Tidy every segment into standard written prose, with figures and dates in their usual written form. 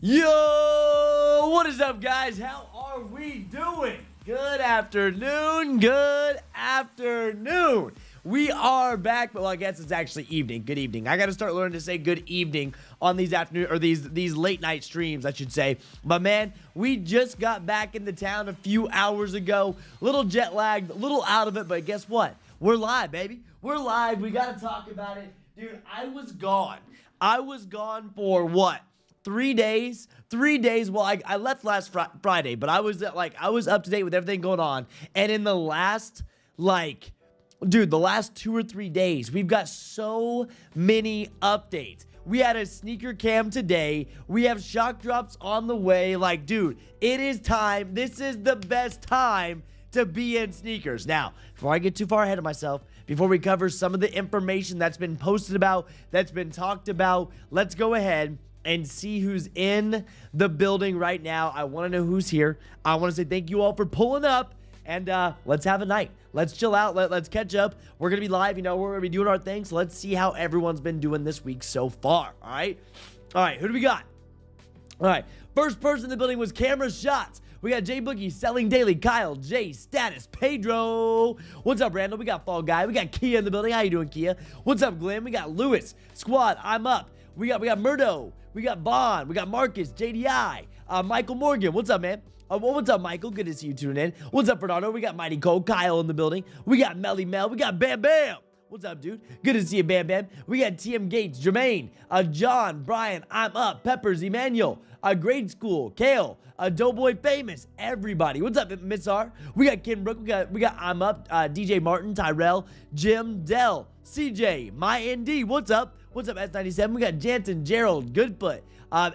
Yo, what is up, guys? How are we doing? Good afternoon. We are back, but well, I guess it's actually evening. Good evening. I got to start learning to say good evening on these afternoon or these late night streams, I should say. But man, we just got back into town a few hours ago. Little jet lagged, a little out of it, but guess what? We're live, baby. We're live. We got to talk about it. Dude, I was gone. I was gone for what? 3 days. Well, I left last Friday, but I was up to date with everything going on. And in the last, the last 2 or 3 days, we've got so many updates. We had a sneaker cam today. We have shock drops on the way. Dude, it is time. This is the best time to be in sneakers. Now, before I get too far ahead of myself, before we cover some of the information that's been posted about, that's been talked about, let's go ahead and see who's in the building right now. I want to know who's here. I want to say thank you all for pulling up, and let's have a night. Let's chill out. Let's catch up. We're going to be live. We're going to be doing our thing, so let's see how everyone's been doing this week so far, all right? All right, who do we got? All right, first person in the building was Camera Shots. We got Jay Boogie, Selling Daily, Kyle, Jay, Status, Pedro. What's up, Randall? We got Fall Guy. We got Kia in the building. How you doing, Kia? What's up, Glenn? We got Lewis, Squad, I'm up. We got Murdo. We got Bond. We got Marcus, JDI, Michael Morgan. What's up, man? What's up, Michael? Good to see you tuning in. What's up, Fernando? We got Mighty Cole, Kyle in the building. We got Melly Mel. We got Bam Bam. What's up, dude? Good to see you, Bam Bam. We got TM Gates, Jermaine, John, Brian, I'm up, Peppers, Emmanuel, Grade School, Kale, Doughboy Famous, everybody. What's up, Miss R? We got Kim Brook, we got I'm up, DJ Martin, Tyrell, Jim, Dell, CJ, My ND. What's up? What's up, S97? We got Jansen, Gerald, Goodfoot.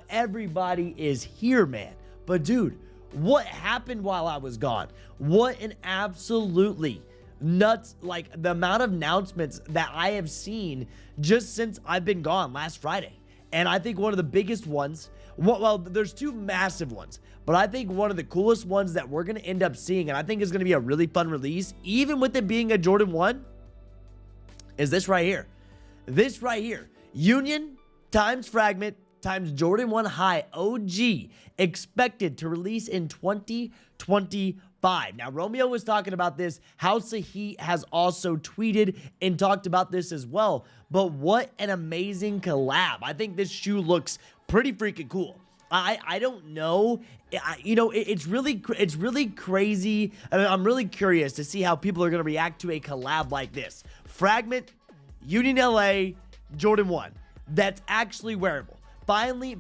Everybody is here, man. But dude, what happened while I was gone? What an absolutely nuts, the amount of announcements that I have seen just since I've been gone last Friday. And I think one of the biggest ones, well, there's two massive ones, but I think one of the coolest ones that we're going to end up seeing, and I think is going to be a really fun release, even with it being a Jordan 1, is this right here. This right here. Union times Fragment times Jordan 1 High OG expected to release in 2025. Now, Romeo was talking about this. House of Heat has also tweeted and talked about this as well. But what an amazing collab. I think this shoe looks pretty freaking cool. I don't know. It's really crazy. I'm really curious to see how people are going to react to a collab like this. Fragment, Union LA, Jordan 1. That's actually wearable. Finally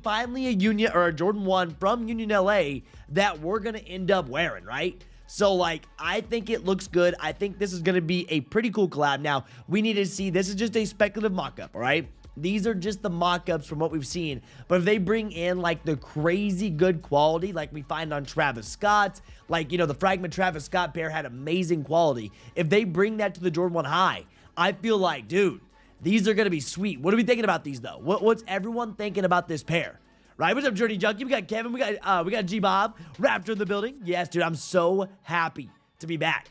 a Union or a Jordan 1 from Union LA that we're going to end up wearing, right? So, I think it looks good. I think this is going to be a pretty cool collab. Now, we need to see, this is just a speculative mock-up, all right? These are just the mock-ups from what we've seen. But if they bring in, the crazy good quality like we find on Travis Scott's, the Fragment Travis Scott pair had amazing quality. If they bring that to the Jordan 1 High, I feel like, dude, these are going to be sweet. What are we thinking about these, though? What's everyone thinking about this pair? Right? What's up, Journey Junkie? We got Kevin. We got G-Bob. Raptor in the building. Yes, dude, I'm so happy to be back.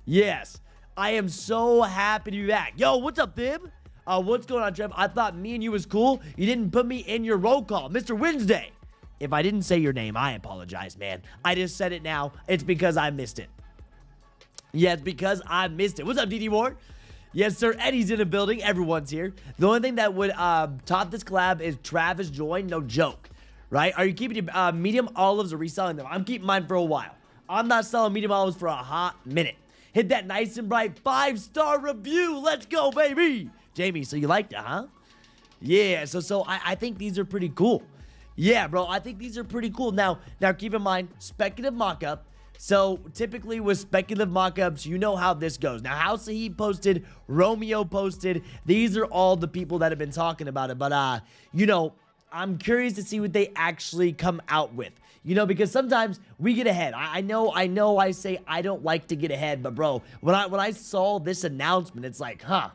Yes, I am so happy to be back. Yo, what's up, Thib? What's going on, Trev? I thought me and you was cool. You didn't put me in your roll call. Mr. Wednesday. If I didn't say your name, I apologize, man. I just said it now. It's because I missed it. Yeah, it's because I missed it. What's up, DD Ward? Yes, sir. Eddie's in the building. Everyone's here. The only thing that would top this collab is Travis join. No joke, right? Are you keeping your medium olives or reselling them? I'm keeping mine for a while. I'm not selling medium olives for a hot minute. Hit that nice and bright 5-star review. Let's go, baby. Jamie, so you liked it, huh? Yeah, so I think these are pretty cool. Yeah, bro, I think these are pretty cool. Now keep in mind, speculative mock-up. So, typically with speculative mock-ups, you know how this goes. Now, House of Heat posted, Romeo posted. These are all the people that have been talking about it. But, I'm curious to see what they actually come out with. Because sometimes we get ahead. I know I say I don't like to get ahead. But, bro, when I saw this announcement, it's like, huh.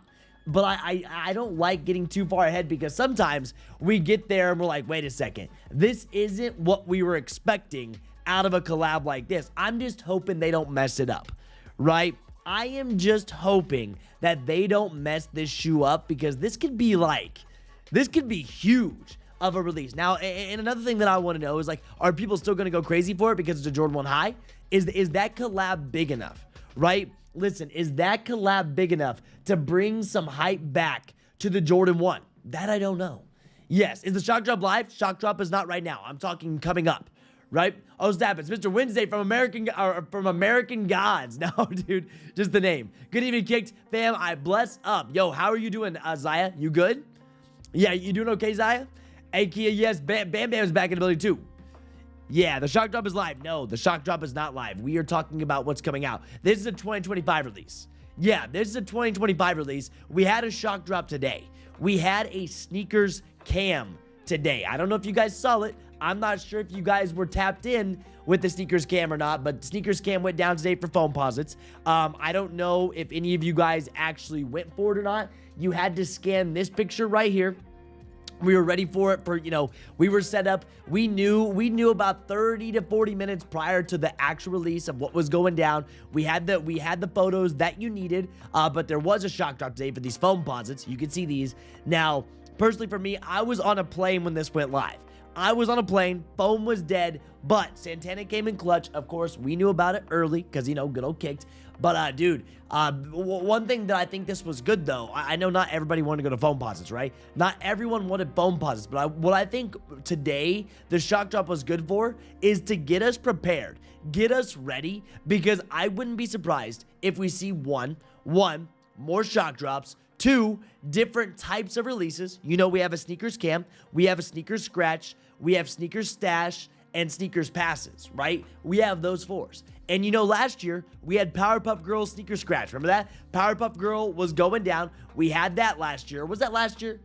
But I don't like getting too far ahead because sometimes we get there and we're like, wait a second. This isn't what we were expecting out of a collab like this. I'm just hoping they don't mess it up, right? I am just hoping that they don't mess this shoe up because this could be huge. of a release. Now, and another thing that I want to know is, like, are people still going to go crazy for it because it's a Jordan 1 high? Is that collab big enough, right? Listen, is that collab big enough to bring some hype back to the Jordan 1? That I don't know. Yes, is the shock drop live? Shock drop is not right now. I'm talking coming up, right? Oh, snap, it's Mr. Wednesday from American Gods. No, dude, just the name. Good evening, Kicked fam. I bless up. Yo, how are you doing, Zaya? You good? Yeah, you doing okay, Zaya? Hey, Kia, yes, Bam Bam's back in the building too. Yeah, the shock drop is live. No, the shock drop is not live. We are talking about what's coming out. This is a 2025 release. Yeah, this is a 2025 release. We had a shock drop today. We had a sneakers cam today. I don't know if you guys saw it. I'm not sure if you guys were tapped in with the sneakers cam or not, but sneakers cam went down today for phone posits. I don't know if any of you guys actually went for it or not. You had to scan this picture right here. We were ready for it for, we were set up. We knew about 30 to 40 minutes prior to the actual release of what was going down. We had the photos that you needed, but there was a shock drop today for these foam posits. You can see these. Now, personally for me, I was on a plane when this went live. I was on a plane, foam was dead, but Santana came in clutch. Of course, we knew about it early because, good old Kicked. But, dude, one thing that I think this was good, though, I know not everybody wanted to go to foam posits, right? Not everyone wanted foam posits, but what I think today the shock drop was good for is to get us prepared, get us ready, because I wouldn't be surprised if we see one, more shock drops, 2, different types of releases. We have a sneakers cam, we have a sneakers scratch, we have sneakers stash, and sneakers passes, right? We have those 4s. And last year, we had Powerpuff Girl sneaker scratch. Remember that? Powerpuff Girl was going down. We had that last year. Was that last year?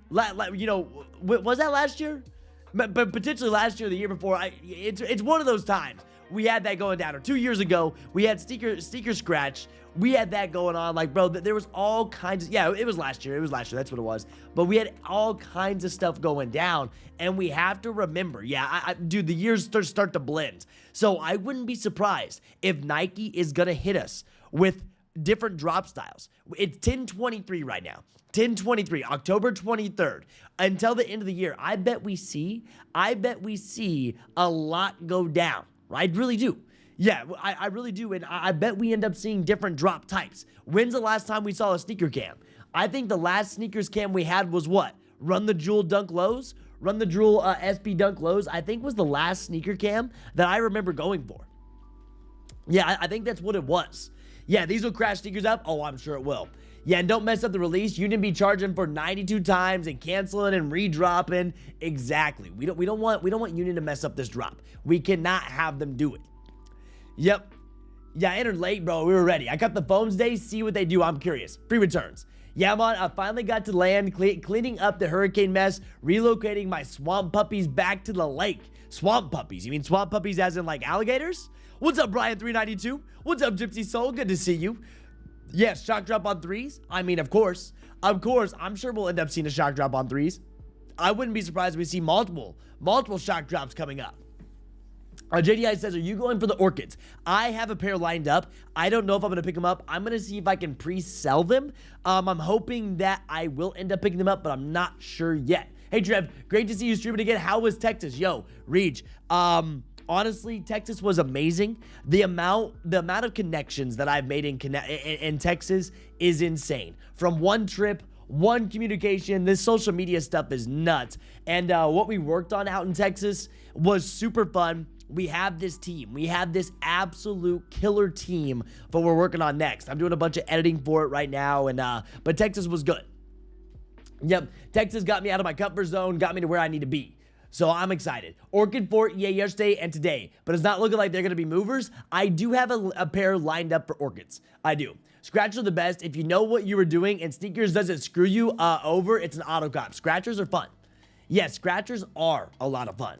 Was that last year? But potentially last year or the year before. It's one of those times. We had that going down. Or 2 years ago, we had sneaker scratch. We had that going on. Like, bro, there was all kinds of... Yeah, it was last year. That's what it was. But we had all kinds of stuff going down. And we have to remember, dude, the years start to blend. So I wouldn't be surprised if Nike is going to hit us with different drop styles. It's 10/23 right now. 10/23, October 23rd. Until the end of the year, I bet we see a lot go down. I really do. Yeah, I really do, and I bet we end up seeing different drop types. When's the last time we saw a sneaker cam? I think the last sneakers cam we had was what? Run the Jewel Dunk Lows? Run the Jewel SB Dunk Lows, I think was the last sneaker cam that I remember going for. Yeah, I think that's what it was. Yeah, these will crash sneakers up? Oh, I'm sure it will. Yeah, and don't mess up the release. You didn't be charging for 92 times and canceling and redropping. Exactly. We don't want Union to mess up this drop. We cannot have them do it. Yep. Yeah, I entered late, bro. We were ready. I got the foams day. See what they do. I'm curious. Free returns. Yeah, man, I finally got to land cleaning up the hurricane mess, relocating my swamp puppies back to the lake. Swamp puppies? You mean swamp puppies as in like alligators? What's up, Brian392? What's up, Gypsy Soul? Good to see you. Yes, shock drop on 3s. I mean, of course. I'm sure we'll end up seeing a shock drop on 3s. I wouldn't be surprised if we see multiple shock drops coming up. JDI says, are you going for the orchids? I have a pair lined up. I don't know if I'm going to pick them up. I'm going to see if I can pre-sell them. I'm hoping that I will end up picking them up, but I'm not sure yet. Hey, Trev, great to see you streaming again. How was Texas? Yo, Reach. Honestly, Texas was amazing. The amount of connections that I've made in Texas is insane. From one trip, one communication, this social media stuff is nuts. And what we worked on out in Texas was super fun. We have this team. We have this absolute killer team for what we're working on next. I'm doing a bunch of editing for it right now, but Texas was good. Yep, Texas got me out of my comfort zone, got me to where I need to be. So I'm excited. Orchid Fort, yeah, yesterday and today, but it's not looking like they're going to be movers. I do have a pair lined up for orchids. I do. Scratchers are the best. If you know what you were doing and sneakers doesn't screw you over, it's an auto cop. Scratchers are fun. Yes, scratchers are a lot of fun.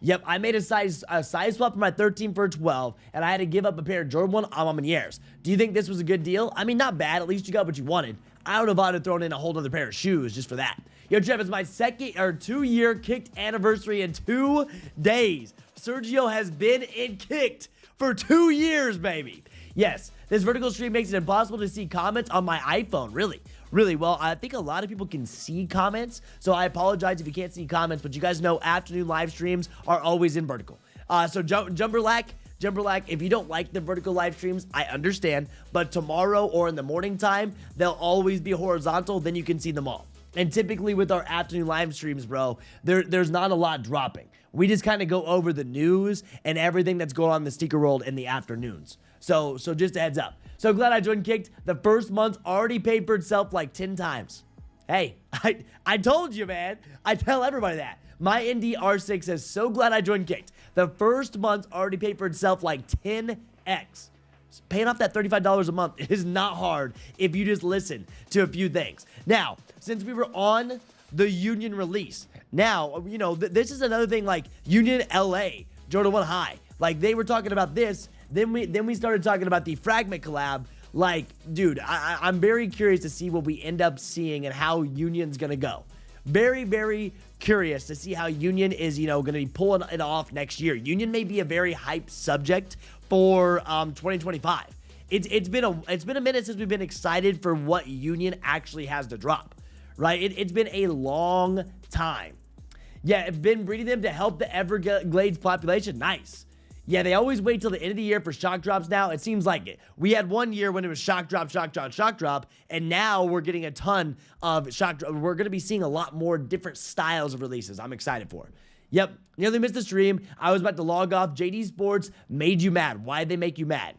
Yep, I made a size swap for my 13 for a 12, and I had to give up a pair of Jordan 1 Amamaniers. Do you think this was a good deal? I mean, not bad. At least you got what you wanted. I don't know if I'd have thrown in a whole other pair of shoes just for that. Yo, Trev, it's my 2-year Kicked anniversary in 2 days. Sergio has been in Kicked for 2 years, baby. Yes, this vertical stream makes it impossible to see comments on my iPhone. Really well. I think a lot of people can see comments, so I apologize if you can't see comments, but you guys know afternoon live streams are always in vertical. So Jumberlack, if you don't like the vertical live streams, I understand, but tomorrow or in the morning time, they'll always be horizontal, then you can see them all. And typically with our afternoon live streams, bro, there's not a lot dropping. We just kind of go over the news and everything that's going on in the sneaker world in the afternoons. So just a heads up. So glad I joined Kicked. The first month's already paid for itself like 10 times. Hey, I told you, man. I tell everybody that. My NDR6 says, so glad I joined Kicked. The first month's already paid for itself like 10x. Paying off that $35 a month is not hard if you just listen to a few things. Now, since we were on the Union release, now, you know, this is another thing, like Union LA, Jordan 1 High. Like, they were talking about this, then we started talking about the Fragment collab. Like, dude, I'm very curious to see what we end up seeing and how Union's gonna go. Very, very curious to see how Union is, you know, going to be pulling it off next year. Union may be a very hyped subject for 2025. It's been a minute since we've been excited for what Union actually has to drop, right? It's been a long time. Yeah, it's been breeding them to help the Everglades population. Nice. Yeah, they always wait till the end of the year for shock drops now. It seems like it. We had 1 year when it was shock drop, and now we're getting a ton of shock drop. We're going to be seeing a lot more different styles of releases. I'm excited for. Yep, nearly missed the stream. I was about to log off. JD Sports made you mad. Why'd they make you mad?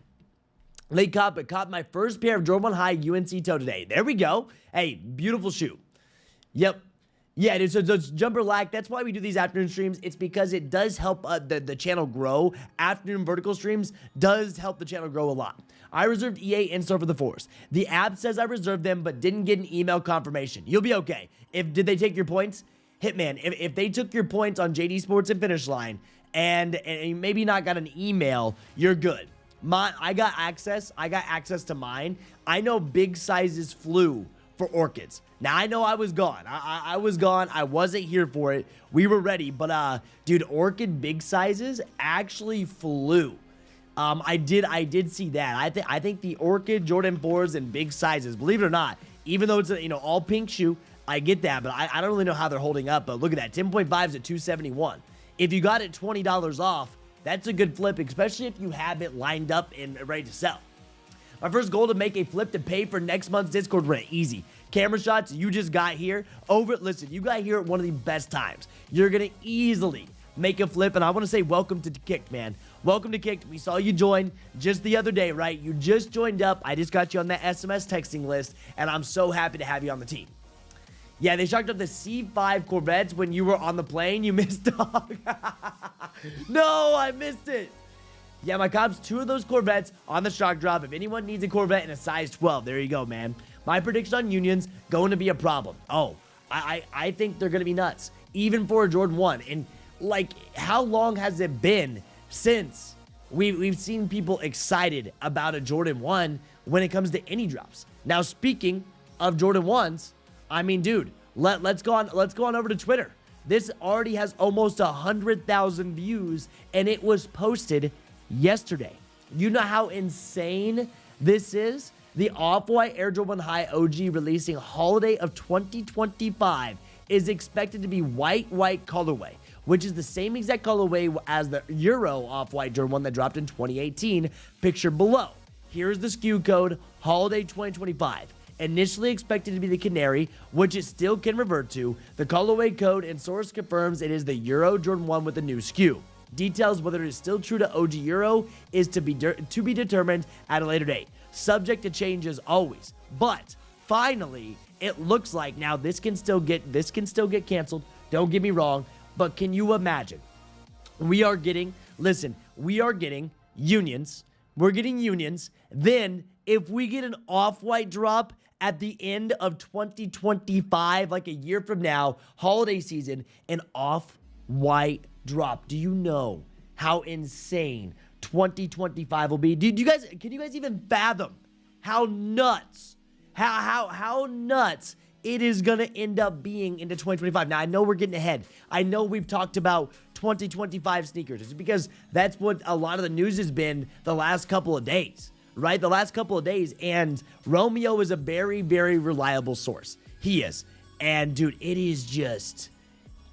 Late cop, but caught my first pair of Jordan 1 High UNC toe today. There we go. Hey, beautiful shoe. Yep. Yeah, dude, so Jumper Lack, that's why we do these afternoon streams. It's because it does help the channel grow. Afternoon vertical streams does help the channel grow a lot. I reserved EA in-store for the Force. The app says I reserved them, but didn't get an email confirmation. You'll be okay. Did they take your points? Hitman, if they took your points on JD Sports and Finish Line, and maybe not got an email, you're good. I got access to mine. I know big sizes flew for Orchids. Now, I know I was gone. I was gone. I wasn't here for it. We were ready, but dude, Orchid big sizes actually flew. I did see that. I think the Orchid Jordan 4s and big sizes, believe it or not, even though it's a, all pink shoe, I get that, but I don't really know how they're holding up. But look at that, 10.5s at $271. If you got it $20 off, that's a good flip, especially if you have it lined up and ready to sell. My first goal to make a flip to pay for next month's Discord rent. Easy. Camera shots, you just got here. Listen, you got here at one of the best times. You're going to easily make a flip, and I want to say welcome to Kicked, man. Welcome to Kicked. We saw you join just the other day, right? You just joined up. I just got you on that SMS texting list, and I'm so happy to have you on the team. Yeah, they shocked up the C5 Corvettes when you were on the plane. You missed, dog. No, I missed it. Yeah, my cops, 2 of those Corvettes on the shock drop. If anyone needs a Corvette in a size 12, there you go, man. My prediction on Union's going to be a problem. Oh, I think they're going to be nuts, even for a Jordan 1. And, like, how long has it been since we've seen people excited about a Jordan 1 when it comes to any drops? Now, speaking of Jordan 1s, I mean, dude, let's go on over to Twitter. This already has almost 100,000 views, and it was posted yesterday. You know how insane this is? The Off-White Air Jordan 1 High OG releasing holiday of 2025 is expected to be white colorway, which is the same exact colorway as the Euro Off-White Jordan 1 that dropped in 2018. Picture below. Here's the SKU code, holiday 2025. Initially expected to be the Canary, which it still can revert to. The colorway code and source confirms it is the Euro Jordan 1 with a new SKU. Details whether it is still true to OG Euro is to be determined at a later date. Subject to change as always. But finally, it looks like now this can still get canceled. Don't get me wrong, but can you imagine? We are getting unions. We're getting unions. Then if we get an Off-White drop at the end of 2025, like a year from now, holiday season, an Off-White drop. Do you know how insane 2025 will be? Can you guys even fathom how nuts, how nuts it is going to end up being into 2025? Now, I know we're getting ahead. I know we've talked about 2025 sneakers. It's because that's what a lot of the news has been the last couple of days, right? The last couple of days. And Romeo is a very, very reliable source. He is. And, dude, it is just...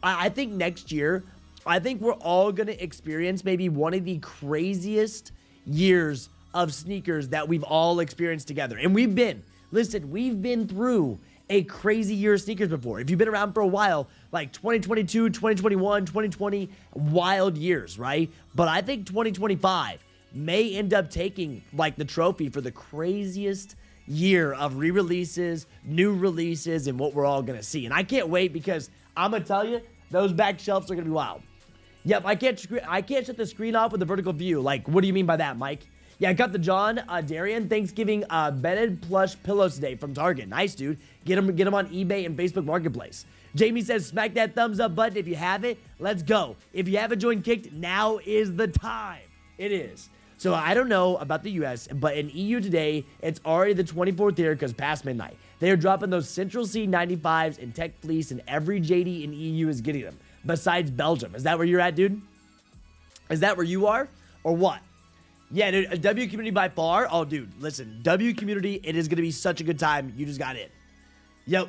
I think next year, I think we're all going to experience maybe one of the craziest years of sneakers that we've all experienced together. And we've been through a crazy year of sneakers before. If you've been around for a while, like 2022, 2021, 2020, wild years, right? But I think 2025 may end up taking like the trophy for the craziest year of re-releases, new releases, and what we're all gonna see. And I can't wait because I'm gonna tell you, those back shelves are gonna be wild. Yep, I can't shut the screen off with the vertical view. Like, what do you mean by that, Mike? Yeah, I got the John Darian Thanksgiving bedded plush pillows today from Target. Nice, dude. Get them on eBay and Facebook Marketplace. Jamie says, smack that thumbs up button if you have it. Let's go. If you haven't joined Kicked, now is the time. It is. So I don't know about the US, but in EU today, it's already the 24th here because past midnight. They are dropping those Central C 95s in Tech Fleece, and every JD in EU is getting them, besides Belgium. Is that where you're at, dude? Is that where you are? Or what? Yeah, dude, W community by far. Oh, dude, listen, W community, it is going to be such a good time. You just got in. Yep.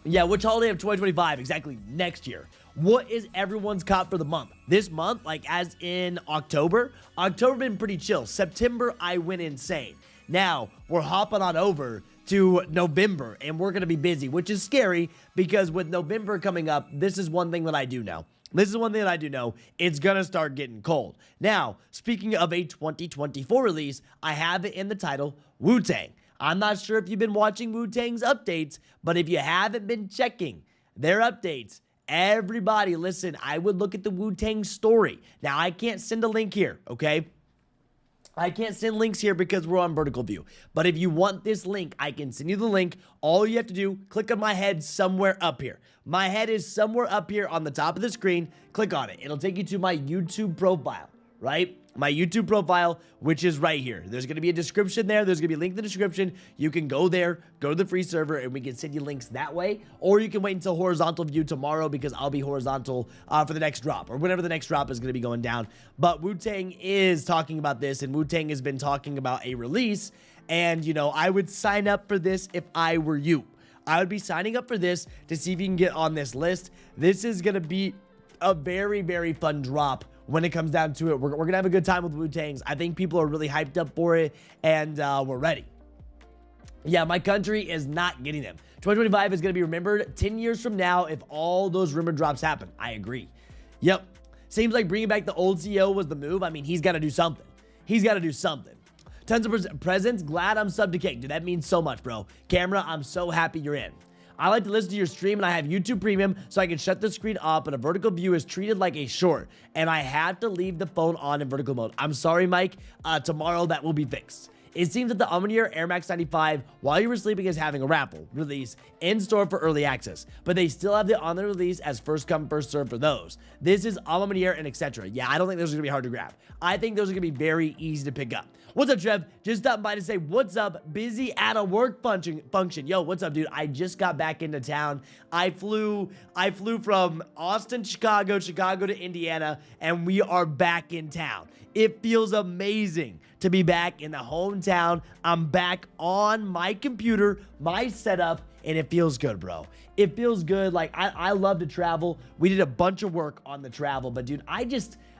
Yeah, which holiday of 2025? Exactly, next year. What is everyone's cop for the month? This month, like as in October? October been pretty chill. September, I went insane. Now, we're hopping on over to November, and we're going to be busy, which is scary because with November coming up, this is one thing that I do know. It's going to start getting cold. Now, speaking of a 2024 release, I have it in the title, Wu Tang. I'm not sure if you've been watching Wu Tang's updates, but if you haven't been checking their updates, everybody, listen, I would look at the Wu Tang story. Now, I can't send a link here, okay? I can't send links here because we're on vertical view. But if you want this link, I can send you the link. All you have to do, click on my head somewhere up here. My head is somewhere up here on the top of the screen. Click on it. It'll take you to my YouTube profile, right? My YouTube profile, which is right here. There's going to be a description there. There's going to be a link in the description. You can go there, go to the free server, and we can send you links that way. Or you can wait until horizontal view tomorrow because I'll be horizontal for the next drop or whenever the next drop is going to be going down. But Wu Tang is talking about this, and Wu Tang has been talking about a release. And, you know, I would sign up for this if I were you. I would be signing up for this to see if you can get on this list. This is going to be a very, very fun drop. When it comes down to it, we're going to have a good time with Wu Tangs. I think people are really hyped up for it, and we're ready. Yeah, my country is not getting them. 2025 is going to be remembered 10 years from now if all those rumor drops happen. I agree. Yep. Seems like bringing back the old CEO was the move. I mean, he's got to do something. Tons of presents. Glad I'm subbed to Cake. Dude, that means so much, bro. Camera, I'm so happy you're in. I like to listen to your stream, and I have YouTube Premium, so I can shut the screen off, but a vertical view is treated like a short, and I have to leave the phone on in vertical mode. I'm sorry, Mike. Tomorrow, that will be fixed. It seems that the Omnier Air Max 95, while you were sleeping, is having a raffle release in store for early access, but they still have the on-the release as first come, first serve for those. This is Omnier and etc. Yeah, I don't think those are going to be hard to grab. I think those are going to be very easy to pick up. What's up, Trev? Just stopping by to say, what's up? Busy at a work function. Yo, what's up, dude? I just got back into town. I flew from Austin, Chicago to Indiana, and we are back in town. It feels amazing to be back in the hometown. I'm back on my computer, my setup, and it feels good, bro. It feels good. Like, I love to travel. We did a bunch of work on the travel, but dude,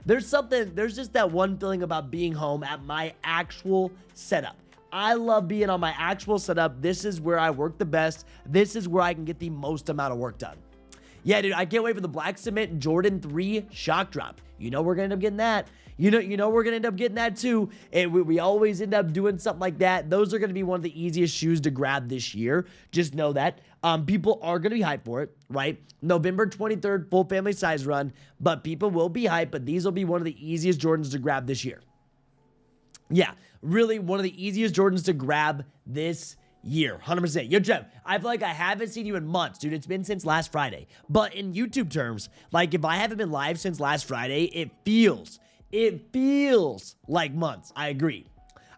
there's just that one feeling about being home at my actual setup. I love being on my actual setup. This is where I work the best. This is where I can get the most amount of work done. Yeah, dude, I can't wait for the Black Cement Jordan 3 shock drop. You know we're going to end up getting that. You know we're going to end up getting that too. And we always end up doing something like that. Those are going to be one of the easiest shoes to grab this year. Just know that. People are going to be hyped for it, right? November 23rd, full family size run. But people will be hyped. But these will be one of the easiest Jordans to grab this year. Yeah, really one of the easiest Jordans to grab this year. 100%. Yo, Trev, I feel like I haven't seen you in months, dude. It's been since last Friday. But in YouTube terms, like if I haven't been live since last Friday, it feels like months. I agree.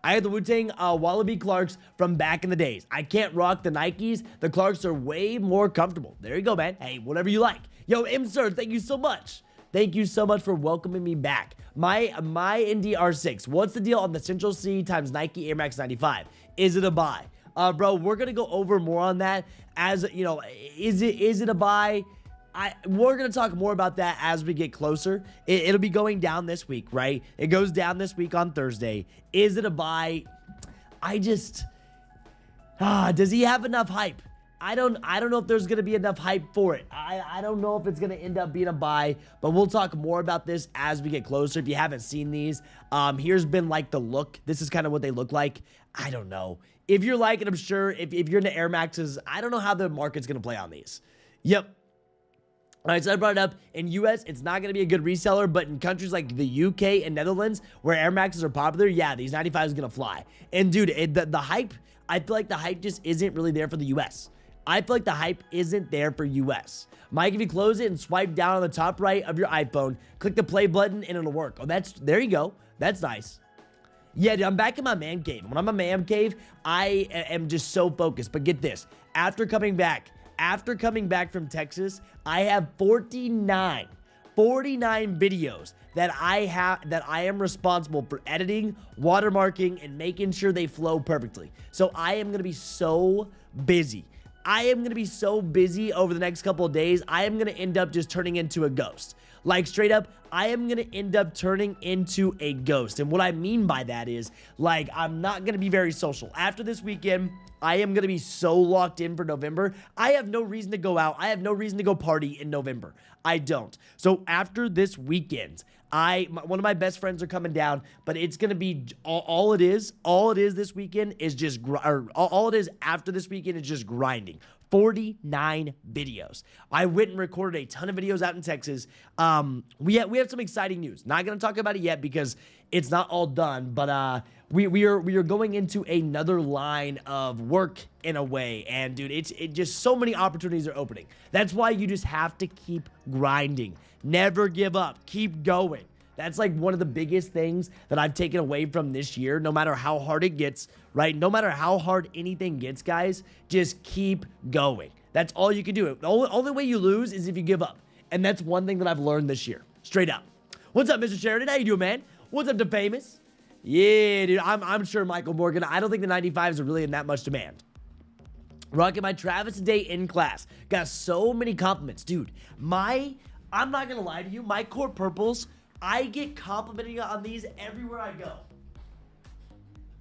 I had the Wu Tang Wallaby Clarks from back in the days. I can't rock the Nikes. The Clarks are way more comfortable. There you go, man. Hey, whatever you like. Yo, Sir, thank you so much. Thank you so much for welcoming me back. My NDR6. What's the deal on the Central C times Nike Air Max 95? Is it a buy? Bro, we're gonna go over more on that. As you know, is it a buy? We're gonna talk more about that as we get closer. It'll be going down this week, right? It goes down this week on Thursday. Is it a buy? Does he have enough hype? I don't know if there's gonna be enough hype for it. I don't know if it's gonna end up being a buy, but we'll talk more about this as we get closer. If you haven't seen these, here's been like the look. This is kind of what they look like. I don't know. If you're liking, I'm sure if you're into Air Maxes, I don't know how the market's gonna play on these. Yep. All right, so I brought it up. In US, it's not going to be a good reseller, but in countries like the UK and Netherlands, where Air Maxes are popular, yeah, these 95s are going to fly. And dude, the hype, I feel like the hype just isn't really there for the US. I feel like the hype isn't there for US. Mike, if you close it and swipe down on the top right of your iPhone, click the play button and it'll work. Oh, there you go. That's nice. Yeah, dude, I'm back in my man cave. When I'm in my man cave, I am just so focused. But get this, after coming back from Texas, I have 49 videos that I am responsible for editing, watermarking, and making sure they flow perfectly. So I am going to be so busy. Over the next couple of days. I am going to end up just turning into a ghost. Like, straight up, I am going to end up turning into a ghost. And what I mean by that is, like, I'm not going to be very social. After this weekend, I am going to be so locked in for November. I have no reason to go out. I have no reason to go party in November. I don't. So after this weekend, one of my best friends are coming down, but it's going to be all it is this weekend is just, all it is after this weekend is just grinding. 49 videos. I went and recorded a ton of videos out in Texas. We have some exciting news. Not going to talk about it yet because it's not all done, but we are going into another line of work in a way, and dude, it just so many opportunities are opening. That's why you just have to keep grinding. Never give up. Keep going. That's like one of the biggest things that I've taken away from this year, no matter how hard it gets, right? No matter how hard anything gets, guys, just keep going. That's all you can do. The only way you lose is if you give up. And that's one thing that I've learned this year. Straight up. What's up, Mr. Sheridan? How you doing, man? What's up to Famous? Yeah, dude, I'm sure Michael Morgan. I don't think the 95s are really in that much demand. Rocking my Travis today in class. Got so many compliments. Dude, I'm not going to lie to you. My Court Purples, I get complimented on these everywhere I go.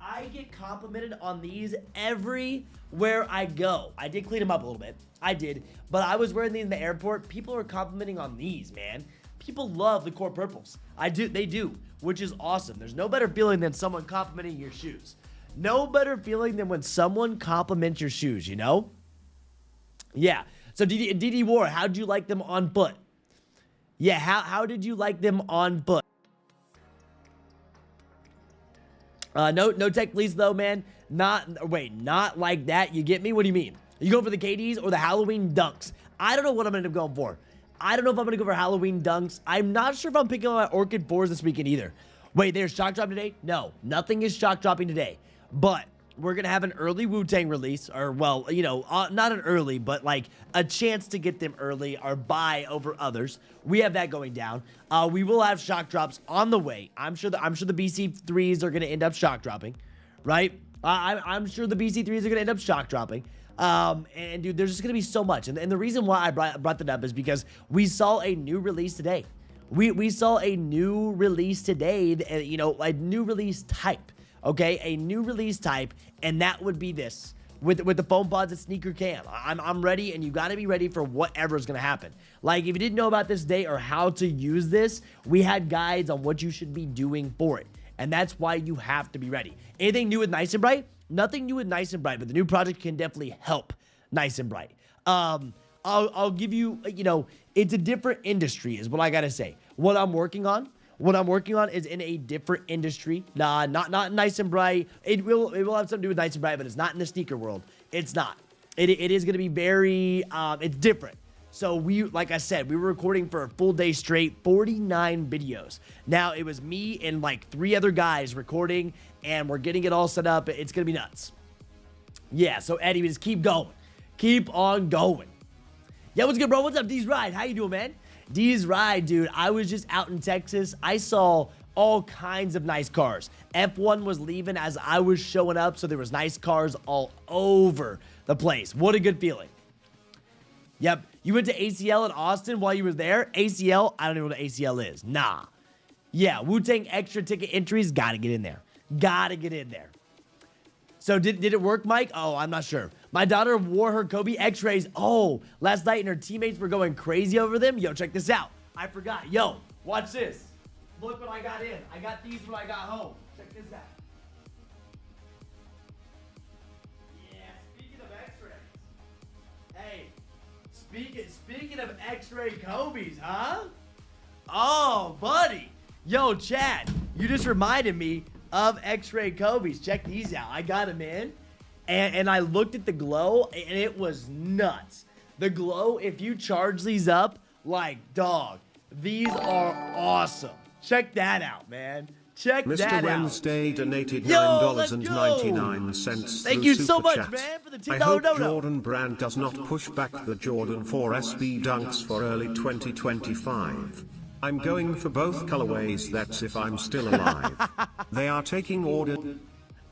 I get complimented on these everywhere I go. I did clean them up a little bit. I did. But I was wearing these in the airport. People are complimenting on these, man. People love the Court Purples. They do, which is awesome. There's no better feeling than someone complimenting your shoes. No better feeling than when someone compliments your shoes, you know? Yeah. So DD War, how'd you like them on foot? Yeah, how did you like them on foot? No tech please though, man. Not like that. You get me? What do you mean? You going for the KDs or the Halloween Dunks? I don't know what I'm gonna go for. I don't know if I'm gonna go for Halloween Dunks. I'm not sure if I'm picking up my Orchid 4s this weekend either. Wait, there's shock drop today? No, nothing is shock dropping today. But we're going to have an early Wu Tang release, or, well, you know, not an early, but like a chance to get them early or buy over others. We have that going down. We will have shock drops on the way. I'm sure the BC3s are going to end up shock dropping, right? I'm sure the BC3s are going to end up shock dropping. And dude, there's just going to be so much. And the reason why I brought that up is because we saw a new release today. We saw a new release today, you know, a new release type. Okay, a new release type, and that would be this with the foam pods and sneaker cam. I'm ready, and you got to be ready for whatever is going to happen. Like, if you didn't know about this day or how to use this, we had guides on what you should be doing for it, and that's why you have to be ready. Anything new with Nice and Bright? Nothing new with Nice and Bright, but the new project can definitely help Nice and Bright. I'll give you, you know, it's a different industry is what I got to say. What I'm working on is in a different industry. Not Nice and Bright. It will have something to do with Nice and Bright, but it's not in the sneaker world. It's not. It is going to be very, it's different. So like I said, we were recording for a full day straight, 49 videos. Now, it was me and like 3 other guys recording, and we're getting it all set up. It's going to be nuts. Yeah, so Eddie, just keep going. Keep on going. Yeah, what's good, bro? What's up, D's Ride? How you doing, man? D's Ride, dude. I was just out in Texas. I saw all kinds of nice cars. F1 was leaving as I was showing up, so there was nice cars all over the place. What a good feeling. Yep. You went to ACL in Austin while you were there? ACL? I don't know what an ACL is. Nah. Yeah, Wu Tang extra ticket entries. Gotta get in there. Gotta get in there. So did it work, Mike? Oh, I'm not sure. My daughter wore her Kobe x-rays. Oh, last night and her teammates were going crazy over them. Yo, check this out. I forgot. Yo, watch this. Look what I got in. I got these when I got home. Check this out. Yeah, speaking of x-rays. Hey, speaking of x-ray Kobe's, huh? Oh, buddy. Yo, Chad, you just reminded me of x-ray Kobe's. Check these out. I got them in. And I looked at the glow, and it was nuts. The glow, if you charge these up, like, dog, these are awesome. Check that out, man. Check that out. Mr. Wednesday donated $9.99. Thank you so much, man, for the $10 I hope dono. Jordan Brand does not push back the Jordan 4 SB Dunks for early 2025. I'm going for both colorways, that's if I'm still alive. They are taking orders.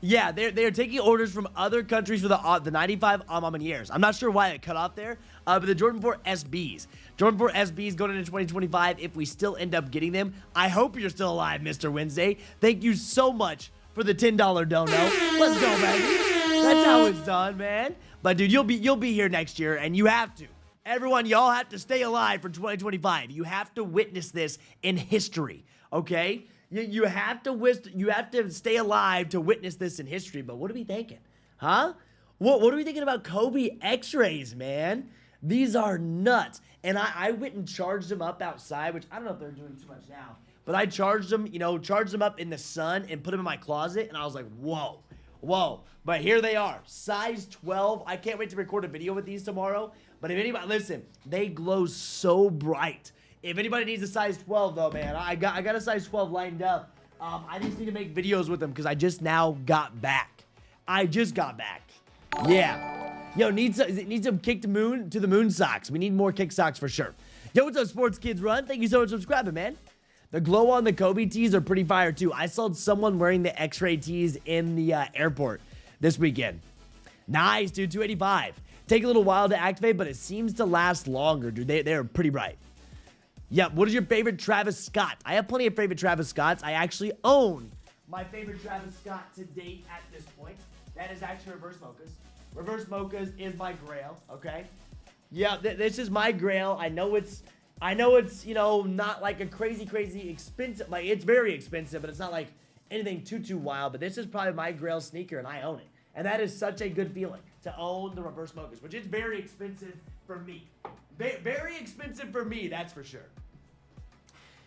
Yeah, they're taking orders from other countries for the 95 years. I'm not sure why it cut off there, but the Jordan 4 SBs. Jordan 4 SBs going into 2025 if we still end up getting them. I hope you're still alive, Mr. Wednesday. Thank you so much for the $10 dono. Let's go, baby. That's how it's done, man. But dude, you'll be here next year, and you have to. Everyone, y'all have to stay alive for 2025. You have to witness this in history, okay? You have to stay alive to witness this in history. But what are we thinking? Huh? What are we thinking about Kobe x-rays, man? These are nuts. And I went and charged them up outside, which I don't know if they're doing too much now. But I charged them up in the sun and put them in my closet. And I was like, whoa. But here they are. Size 12. I can't wait to record a video with these tomorrow. But if anybody, listen, they glow so bright. If anybody needs a size 12, though, man, I got a size 12 lined up. I just need to make videos with them because I just now got back. Yeah. Yo, need some kick to the moon socks. We need more kick socks for sure. Yo, what's up, Sports Kids Run? Thank you so much for subscribing, man. The glow on the Kobe tees are pretty fire, too. I saw someone wearing the x-ray tees in the airport this weekend. Nice, dude, 285. Take a little while to activate, but it seems to last longer, dude. They're pretty bright. Yeah, what is your favorite Travis Scott? I have plenty of favorite Travis Scotts. I actually own my favorite Travis Scott to date at this point. That is actually Reverse Mochas. Reverse Mochas is my grail, okay? Yeah, this is my grail. I know it's not like a crazy expensive. Like, it's very expensive, but it's not like anything too wild. But this is probably my grail sneaker, and I own it. And that is such a good feeling to own the Reverse Mochas, which is very expensive for me. Very expensive for me, that's for sure.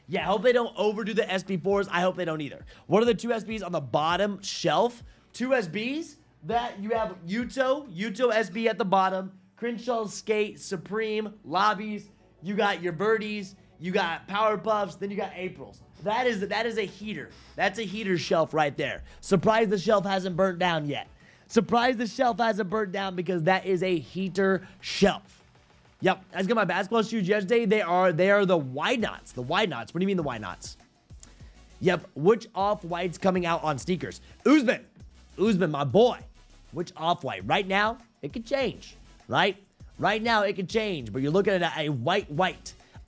Yeah, I hope they don't overdo the SB4s. I hope they don't either. What are the two SBs on the bottom shelf? Two SBs? That you have Yuto SB at the bottom, Crenshaw Skate, Supreme, Lobbies. You got your Birdies, you got Power Puffs, then you got Aprils. That is a heater. That's a heater shelf right there. Surprised the shelf hasn't burnt down yet. Surprised the shelf hasn't burnt down because that is a heater shelf. Yep, I just got my basketball shoes yesterday. They are the Why Nots. The Why Nots. What do you mean the Why Nots? Yep, which off-white's coming out on sneakers? Uzman, my boy. Which off-white? Right now, it could change, right? Right now, it could change, but you're looking at a white.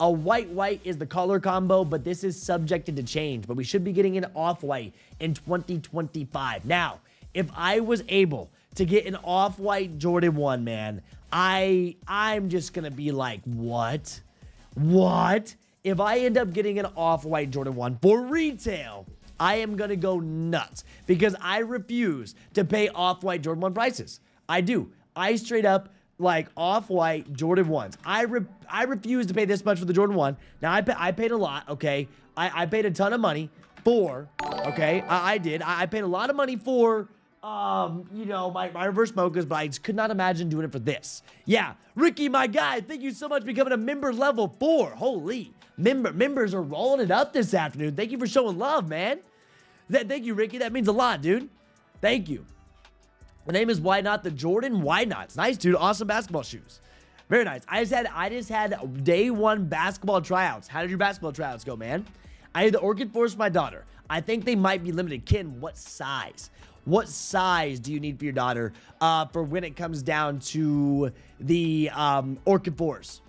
A white is the color combo, but this is subjected to change. But we should be getting an off-white in 2025. Now, if I was able to get an off-white Jordan 1, man, I'm just gonna be like, what? If I end up getting an off-white Jordan 1 for retail, I am gonna go nuts because I refuse to pay off-white Jordan 1 prices. I do. I straight up like off-white Jordan 1s. I refuse to pay this much for the Jordan 1. Now, I paid a lot, okay? I paid a ton of money for, okay? I did. I paid a lot of money for my Reverse Mochas, but I just could not imagine doing it for this. Yeah, Ricky, my guy, thank you so much for becoming a member level 4. Holy, members are rolling it up this afternoon. Thank you for showing love, man. Thank you, Ricky. That means a lot, dude. Thank you. The name is Why Not the Jordan Why Nots. Nice, dude. Awesome basketball shoes. Very nice. I just had day one basketball tryouts. How did your basketball tryouts go, man? I had the Orchid Force for my daughter. I think they might be limited. Ken, what size? What size do you need for your daughter for when it comes down to the Orchid Force?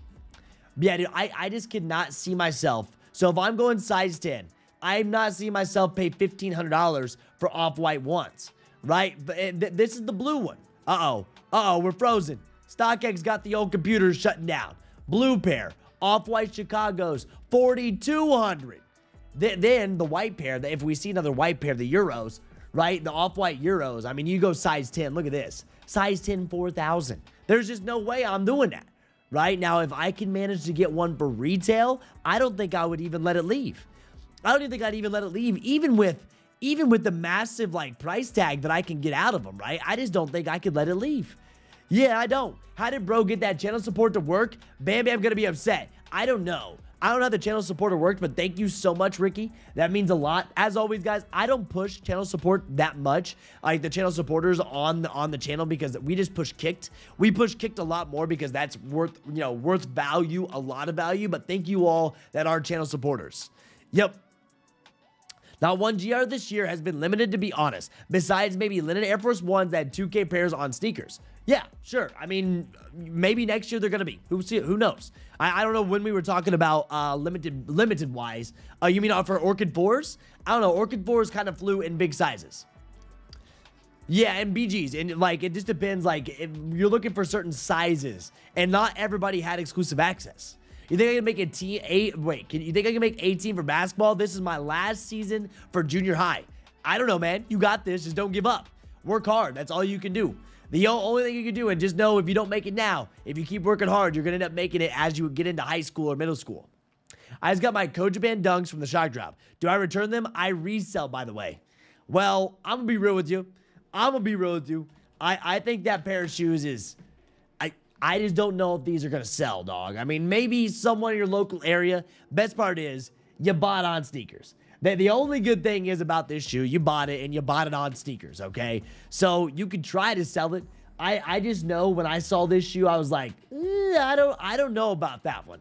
Yeah, dude, I just could not see myself. So if I'm going size 10, I'm not seeing myself pay $1,500 for off-white ones, right? But this is the blue one. Uh-oh, we're frozen. StockX got the old computers shutting down. Blue pair, off-white Chicago's, $4,200. Then the white pair, if we see another white pair, the Euros, right? The off-white Euros. I mean, you go size 10. Look at this. Size 10, $4,000. There's just no way I'm doing that. Right? Now, if I can manage to get one for retail, I don't think I would even let it leave. I don't even think I'd even let it leave, even with the massive, like, price tag that I can get out of them, right? I just don't think I could let it leave. Yeah, I don't. How did bro get that channel support to work? Bam Bam gonna be upset. I don't know. I don't know how the channel supporter worked, but thank you so much, Ricky. That means a lot. As always, guys, I don't push channel support that much, like the channel supporters on the channel, because we just push kicked. We push kicked a lot more because that's worth value, a lot of value. But thank you all that are channel supporters. Yep. Now, 1GR this year has been limited, to be honest, besides maybe limited Air Force Ones that had 2K pairs on sneakers. Yeah, sure. I mean, maybe next year they're going to be. Who knows? I don't know when we were talking about limited wise. You mean for Orchid 4s? I don't know. Orchid 4s kind of flew in big sizes. Yeah, and BGs. And, like, it just depends. Like, if you're looking for certain sizes, and not everybody had exclusive access. You think I can make you think I can make 18 for basketball? This is my last season for junior high. I don't know, man. You got this. Just don't give up. Work hard. That's all you can do. The only thing you can do, and just know if you don't make it now, if you keep working hard, you're going to end up making it as you get into high school or middle school. I just got my Kojaban Dunks from the shock drop. Do I return them? I resell, by the way. Well, I'm going to be real with you. I think that pair of shoes is... I just don't know if these are going to sell, dog. I mean, maybe someone in your local area. Best part is, you bought on sneakers. The only good thing is about this shoe, you bought it, and you bought it on sneakers, okay? So you could try to sell it. I just know when I saw this shoe, I was like, I don't know about that one.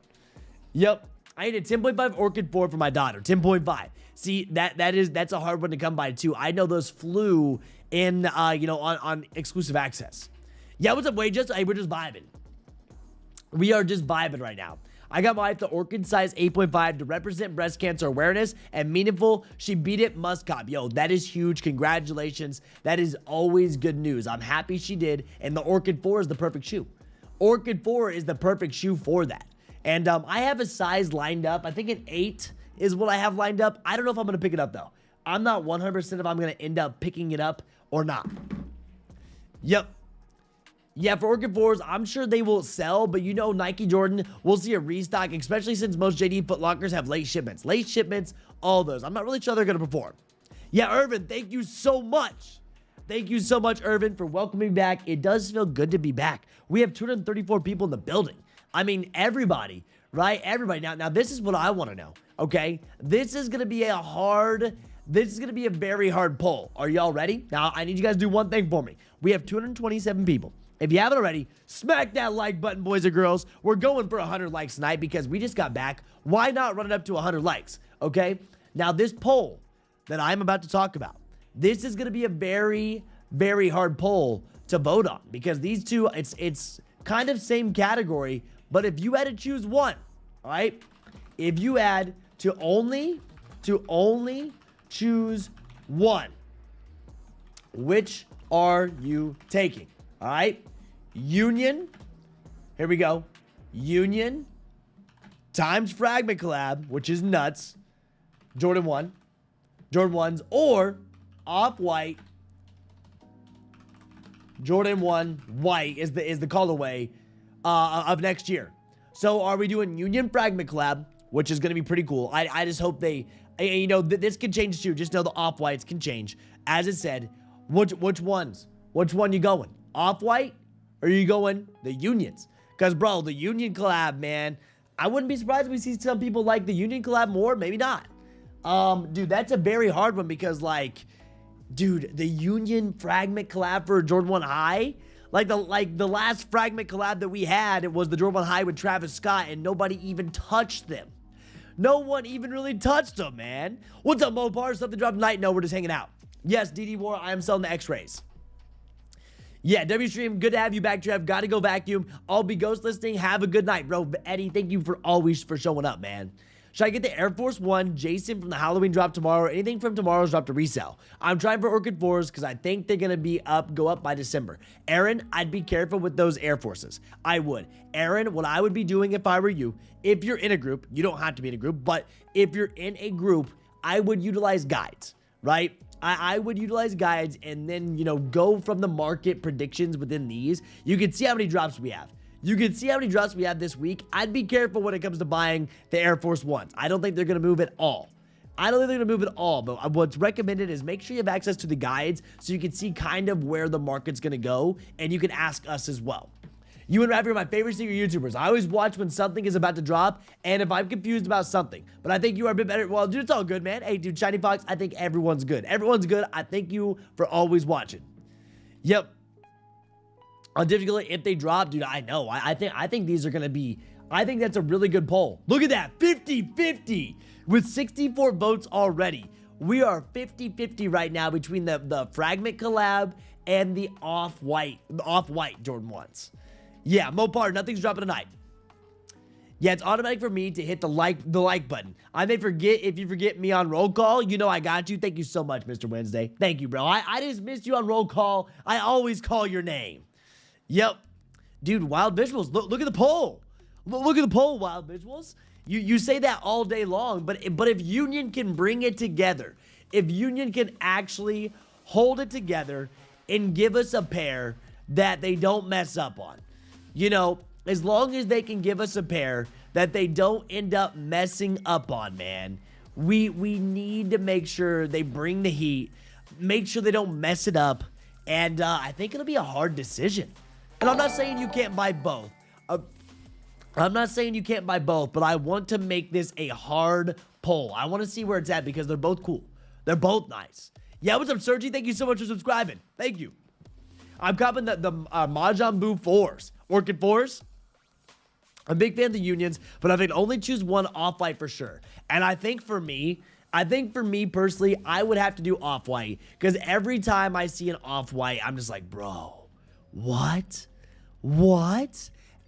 Yep. I need a 10.5 Orchid 4 for my daughter. 10.5. See, that's a hard one to come by, too. I know those flew in, on exclusive access. Yeah, what's up, Wade? Hey, we're just vibing. We are just vibing right now. I got my wife the Orchid size 8.5 to represent breast cancer awareness and meaningful. She beat it, must cop. Yo, that is huge. Congratulations. That is always good news. I'm happy she did. And the Orchid 4 is the perfect shoe. Orchid 4 is the perfect shoe for that. And I have a size lined up. I think an 8 is what I have lined up. I don't know if I'm going to pick it up, though. I'm not 100% if I'm going to end up picking it up or not. Yep. Yeah, for Orchid 4s, I'm sure they will sell, but you know Nike Jordan, we'll see a restock, especially since most JD Foot Lockers have late shipments. Late shipments, all those. I'm not really sure they're going to perform. Yeah, Irvin, thank you so much. Thank you so much, Irvin, for welcoming me back. It does feel good to be back. We have 234 people in the building. I mean, everybody, right? Everybody. Now this is what I want to know, okay? This is going to be a very hard poll. Are y'all ready? Now, I need you guys to do one thing for me. We have 227 people. If you haven't already, smack that like button, boys and girls. We're going for 100 likes tonight because we just got back. Why not run it up to 100 likes, okay? Now, this poll that I'm about to talk about, this is going to be a very, very hard poll to vote on because these two, it's kind of same category, but if you had to choose one, all right? If you had to only choose one, which are you taking? All right, Union, here we go, Union times Fragment collab, which is nuts, Jordan 1s, or Off-White, Jordan 1 white is the colorway of next year. So are we doing Union Fragment collab, which is going to be pretty cool. I just hope they, this can change too, just know the Off-Whites can change. As it said, which ones? Which one you going? Off-White, or are you going the Unions? Because, bro, the Union collab, man, I wouldn't be surprised if we see some people like the Union collab more. Maybe not. Dude, that's a very hard one because, like, dude, the Union Fragment collab for Jordan 1 High, Like the last Fragment collab that we had, it was the Jordan 1 High with Travis Scott, and nobody even touched them. No one even really touched them, man. What's up, Mopar? Something dropped tonight? No, we're just hanging out. Yes, DD War, I am selling the X-rays. Yeah, W-Stream, good to have you back, Trev. Gotta go vacuum. I'll be ghost listing. Have a good night, bro. Eddie, thank you for always for showing up, man. Should I get the Air Force One, Jason from the Halloween drop tomorrow, or anything from tomorrow's drop to resell? I'm trying for Orchid 4s because I think they're going to go up by December. Aaron, I'd be careful with those Air Forces. I would. Aaron, what I would be doing if I were you, if you're in a group, you don't have to be in a group, but if you're in a group, I would utilize guides, right? I would utilize guides and then, go from the market predictions within these. You can see how many drops we have. You can see how many drops we have this week. I'd be careful when it comes to buying the Air Force Ones. I don't think they're going to move at all. But what's recommended is make sure you have access to the guides so you can see kind of where the market's going to go, and you can ask us as well. You and Rafi are my favorite sneaker YouTubers. I always watch when something is about to drop, and if I'm confused about something. But I think you are a bit better. Well, dude, it's all good, man. Hey, dude, Shiny Fox, I think everyone's good. Everyone's good. I thank you for always watching. Yep. On difficulty, if they drop, dude, I know. I think these are going to be... I think that's a really good poll. Look at that. 50-50 with 64 votes already. We are 50-50 right now between the Fragment collab and the off-white Jordan 1s. Yeah, Mopar, nothing's dropping tonight. Yeah, it's automatic for me to hit the like button. I may forget if you forget me on roll call. You know I got you. Thank you so much, Mr. Wednesday. Thank you, bro. I just missed you on roll call. I always call your name. Yep. Dude, Wild Visuals, look at the poll. Look at the poll, Wild Visuals. You say that all day long, but if Union can bring it together, if Union can actually hold it together and give us a pair that they don't mess up on, as long as they can give us a pair that they don't end up messing up on, man, we need to make sure they bring the heat, make sure they don't mess it up, and I think it'll be a hard decision. And I'm not saying you can't buy both. I'm not saying you can't buy both, but I want to make this a hard poll. I want to see where it's at because they're both cool. They're both nice. Yeah, what's up, Sergi? Thank you so much for subscribing. Thank you. I'm copping the Mahjong Boo 4s. Orchid 4s. I'm a big fan of the Unions, but I can only choose one Off-White for sure. And I think for me personally, I would have to do Off-White because every time I see an Off-White, I'm just like, bro. What?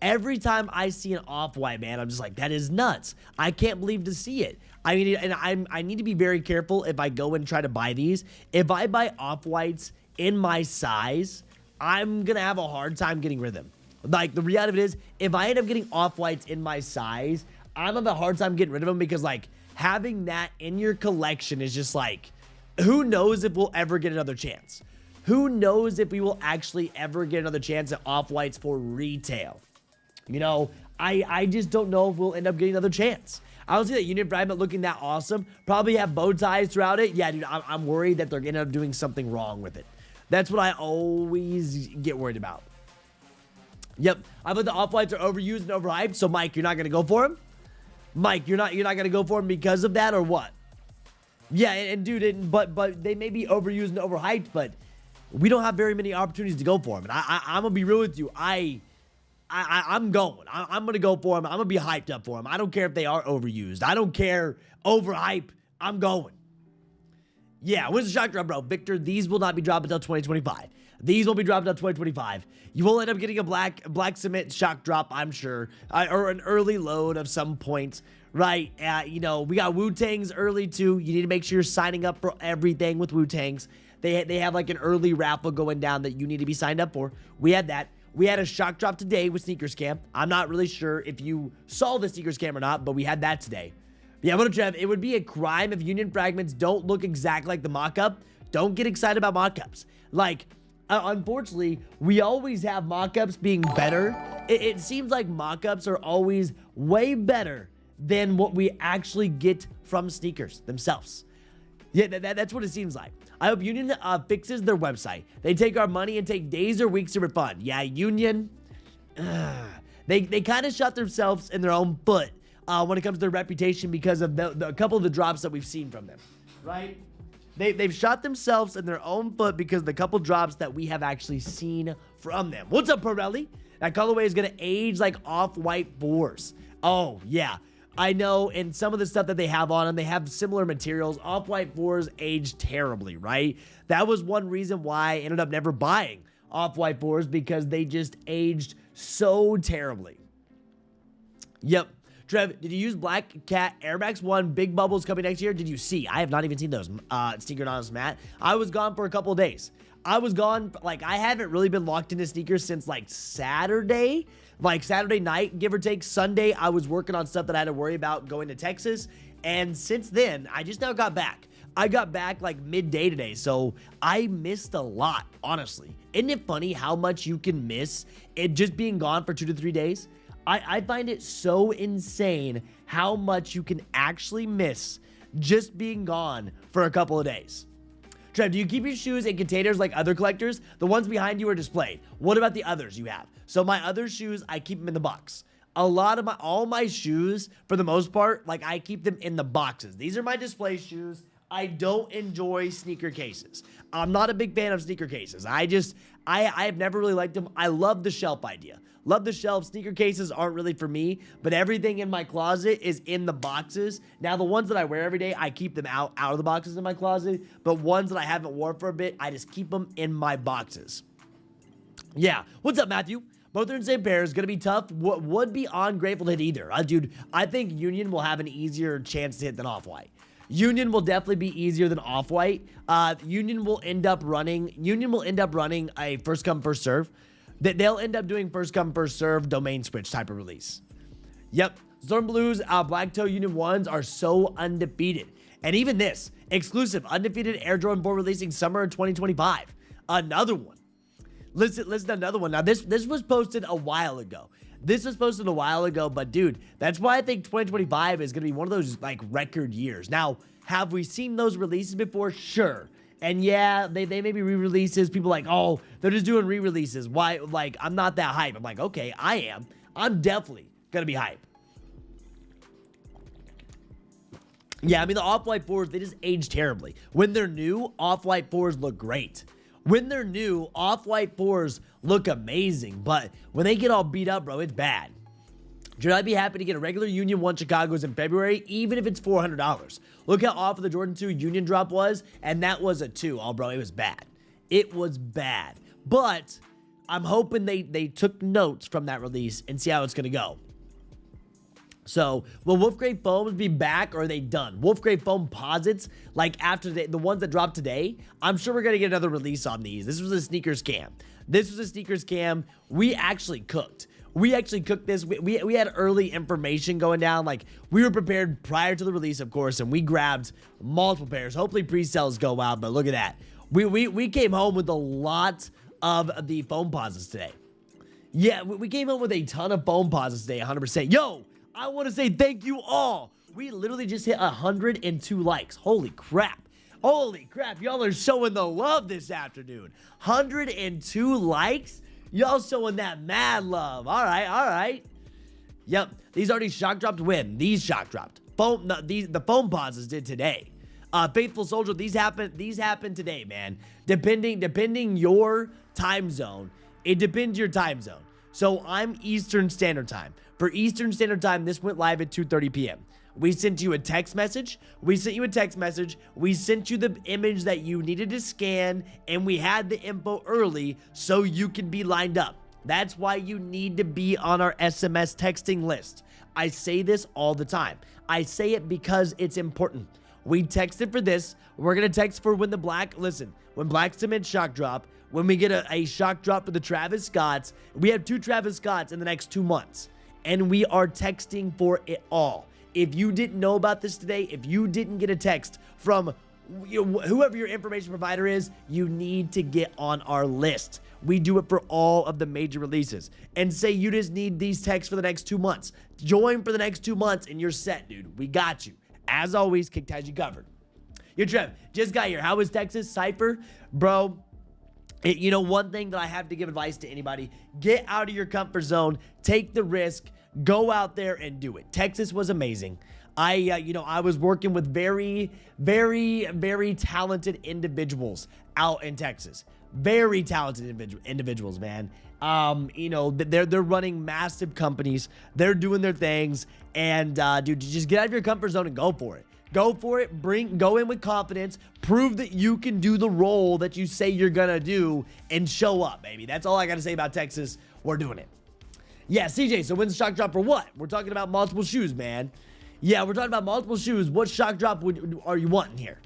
Every time I see an Off-White, man, I'm just like, that is nuts. I can't believe to see it. I mean, and I need to be very careful if I go and try to buy these. If I buy Off-Whites in my size, I'm going to have a hard time getting rid of them. Like, the reality of it is, if I end up getting Off-Whites in my size, I'm going to have a hard time getting rid of them because, like, having that in your collection is just like, who knows if we'll ever get another chance? Who knows if we will actually ever get another chance at Off-Whites for retail? I just don't know if we'll end up getting another chance. I don't see that Union Fragment looking that awesome. Probably have bow ties throughout it. Yeah, dude, I'm worried that they're going to end up doing something wrong with it. That's what I always get worried about. Yep, I thought the Off-Whites are overused and overhyped, so Mike, you're not going to go for them? Mike, you're not going to go for them because of that or what? Yeah, and dude, but they may be overused and overhyped, but we don't have very many opportunities to go for them. And I'm going to be real with you. I'm going. I'm going to go for them. I'm going to be hyped up for them. I don't care if they are overused. I don't care. Overhype. I'm going. Yeah, when's the shock drop, bro? Victor, these will not be dropped until 2025. These will be dropped until 2025. You will end up getting a black cement shock drop, I'm sure, or an early load of some point, right? We got Wu Tang's early too. You need to make sure you're signing up for everything with Wu Tang's. They have like an early raffle going down that you need to be signed up for. We had that. We had a shock drop today with Sneaker Scam. I'm not really sure if you saw the Sneaker Scam or not, but we had that today. Yeah, what up, Trev? It would be a crime if Union Fragments don't look exactly like the mock-up. Don't get excited about mock-ups. Like, unfortunately, we always have mock-ups being better. It seems like mock-ups are always way better than what we actually get from sneakers themselves. Yeah, that's what it seems like. I hope Union fixes their website. They take our money and take days or weeks to refund. Yeah, Union, they kind of shot themselves in their own foot when it comes to their reputation because of a couple of the drops that we've seen from them, right? they've shot themselves in their own foot because of the couple drops that we have actually seen from them. What's up, Pirelli? That colorway is going to age like off-white 4s. Oh, yeah. I know, and some of the stuff that they have on them, they have similar materials. Off-white 4s age terribly, right? That was one reason why I ended up never buying off-white 4s, because they just aged so terribly. Yep. Trev, did you use Black Cat Air Max 1 Big Bubbles coming next year? Did you see? I have not even seen those. Sneaker Anonymous Matt. I was gone for a couple of days. I was gone, like, I haven't really been locked into sneakers since, like, Saturday. Like, Saturday night, give or take. Sunday, I was working on stuff that I had to worry about going to Texas. And since then, I just now got back. I got back, like, midday today. So, I missed a lot, honestly. Isn't it funny how much you can miss it just being gone for 2 to 3 days? I find it so insane how much you can actually miss just being gone for a couple of days. Trev, do you keep your shoes in containers like other collectors? The ones behind you are displayed. What about the others you have? So my other shoes, I keep them in the box. All my shoes, for the most part, like, I keep them in the boxes. These are my display shoes. I don't enjoy sneaker cases. I'm not a big fan of sneaker cases. I have never really liked them. I love the shelf idea. Love the shelf. Sneaker cases aren't really for me, but everything in my closet is in the boxes. Now, the ones that I wear every day, I keep them out of the boxes in my closet, but ones that I haven't worn for a bit, I just keep them in my boxes. Yeah. What's up, Matthew? Both are in the same pair. It's going to be tough. Would be ungrateful to hit either. Dude, I think Union will have an easier chance to hit than Off-White. Union will definitely be easier than Off-White. Union will end up running a first come, first serve. They'll end up doing first come, first serve domain switch type of release. Yep. Storm Blues, Black Toe Union 1s are so undefeated. And even this, exclusive, undefeated Air Jordan 4 releasing summer 2025. Another one. Listen to another one. Now, this was posted a while ago. But dude, that's why I think 2025 is going to be one of those, like, record years. Now, have we seen those releases before? Sure. And yeah, they may be re-releases. People are like, oh, they're just doing re-releases. Why? Like, I'm not that hype. I'm like, okay, I am. I'm definitely going to be hype. Yeah, I mean, the Off-White 4s, they just age terribly. When they're new, Off-White 4s look great. When they're new, Off-White 4s look amazing. But when they get all beat up, bro, it's bad. Should I be happy to get a regular Union 1 Chicago's in February, even if it's $400? Look how off of the Jordan 2 Union drop was, and that was a 2. Oh, bro, it was bad. It was bad. But I'm hoping they took notes from that release and see how it's going to go. So, will Wolf Grade Foams be back, or are they done? Wolf Grade Foam posits, like after the ones that dropped today, I'm sure we're going to get another release on these. This was a sneakers scam. We actually cooked. This. We had early information going down. Like, we were prepared prior to the release, of course, and we grabbed multiple pairs. Hopefully pre-sales go out, but look at that. We came home with a lot of the foam posits today. Yeah, we came home with a ton of foam posits today, 100%. Yo, I want to say thank you all. We literally just hit 102 likes. Holy crap. Y'all are showing the love this afternoon. 102 likes? Y'all showing that mad love. All right. Yep. These already shock dropped when? These shock dropped. The foam pauses did today. Faithful Soldier, these happened today, man. Depending your time zone, it depends your time zone. So I'm Eastern Standard Time. For Eastern Standard Time, this went live at 2:30 p.m. We sent you a text message. We sent you the image that you needed to scan, and we had the info early so you could be lined up. That's why you need to be on our SMS texting list. I say this all the time. I say it because it's important. We texted for this. We're going to text for when Black Cement shock drop, when we get a shock drop for the Travis Scotts. We have 2 Travis Scotts in the next 2 months, and we are texting for it all. If you didn't know about this today, if you didn't get a text from whoever your information provider is, you need to get on our list. We do it for all of the major releases. And say you just need these texts for the next 2 months. Join for the next 2 months and you're set, dude. We got you. As always, Kick has you covered. Yo, Trev, just got here. How was Texas? Cypher? Bro, one thing that I have to give advice to anybody, get out of your comfort zone, take the risk, go out there and do it. Texas was amazing. I was working with very, very, very talented individuals out in Texas. Very talented individuals, man. They're running massive companies. They're doing their things. And, dude, just get out of your comfort zone and go for it. Go for it. Go in with confidence. Prove that you can do the role that you say you're going to do and show up, baby. That's all I got to say about Texas. We're doing it. Yeah, CJ, so when's the shock drop for what? We're talking about multiple shoes, man. Yeah, we're talking about multiple shoes. What shock drop are you wanting here?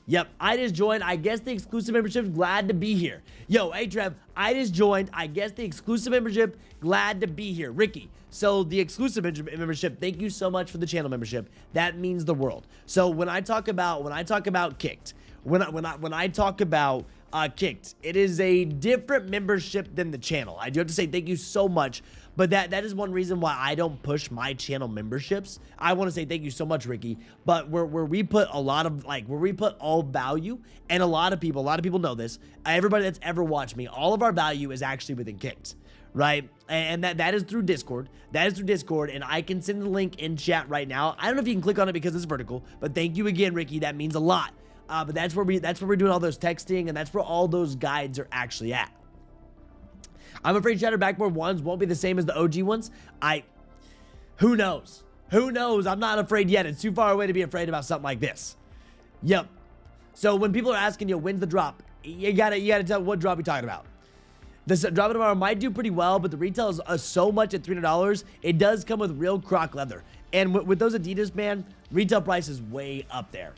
Yep, I just joined. I guess the exclusive membership. Glad to be here. Yo, hey, Trev, I just joined. I guess the exclusive membership. Glad to be here. Ricky, so the exclusive membership, thank you so much for the channel membership. That means the world. So when I talk about Kicked, when I talk about Kicked, it is a different membership than the channel. I do have to say thank you so much. But that is one reason why I don't push my channel memberships. I want to say thank you so much, Ricky. But where we put a lot of, where we put all value, and a lot of people know this. Everybody that's ever watched me, all of our value is actually within Kicked, right? And that is through Discord. That is through Discord, and I can send the link in chat right now. I don't know if you can click on it because it's vertical, but thank you again, Ricky. That means a lot. But that's where we're doing all those texting, and that's where all those guides are actually at. I'm afraid Shattered Backboard ones won't be the same as the OG ones. Who knows? Who knows? I'm not afraid yet. It's too far away to be afraid about something like this. Yep. So when people are asking you, when's the drop? You gotta tell what drop you're talking about. This drop tomorrow might do pretty well, but the retail is so much at $300. It does come with real croc leather. And with those Adidas, man, retail price is way up there.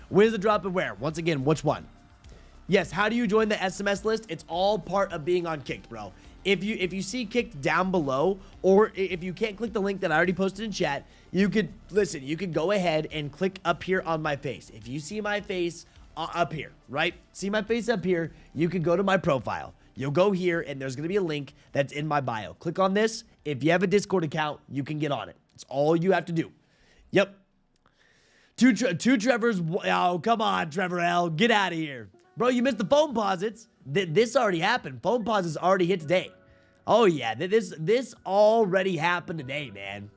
When's the drop and where? Once again, which one? Yes, how do you join the SMS list? It's all part of being on Kicked, bro. If you see Kicked down below, or if you can't click the link that I already posted in chat, you could go ahead and click up here on my face. If you see my face up here, right? See my face up here, you can go to my profile. You'll go here, and there's going to be a link that's in my bio. Click on this. If you have a Discord account, you can get on it. It's all you have to do. Yep. Two Trevors. Oh, come on, Trevor L. Get out of here. Bro, you missed the phone posits. This already happened. Phone posits already hit today. Oh, yeah. This already happened today, man.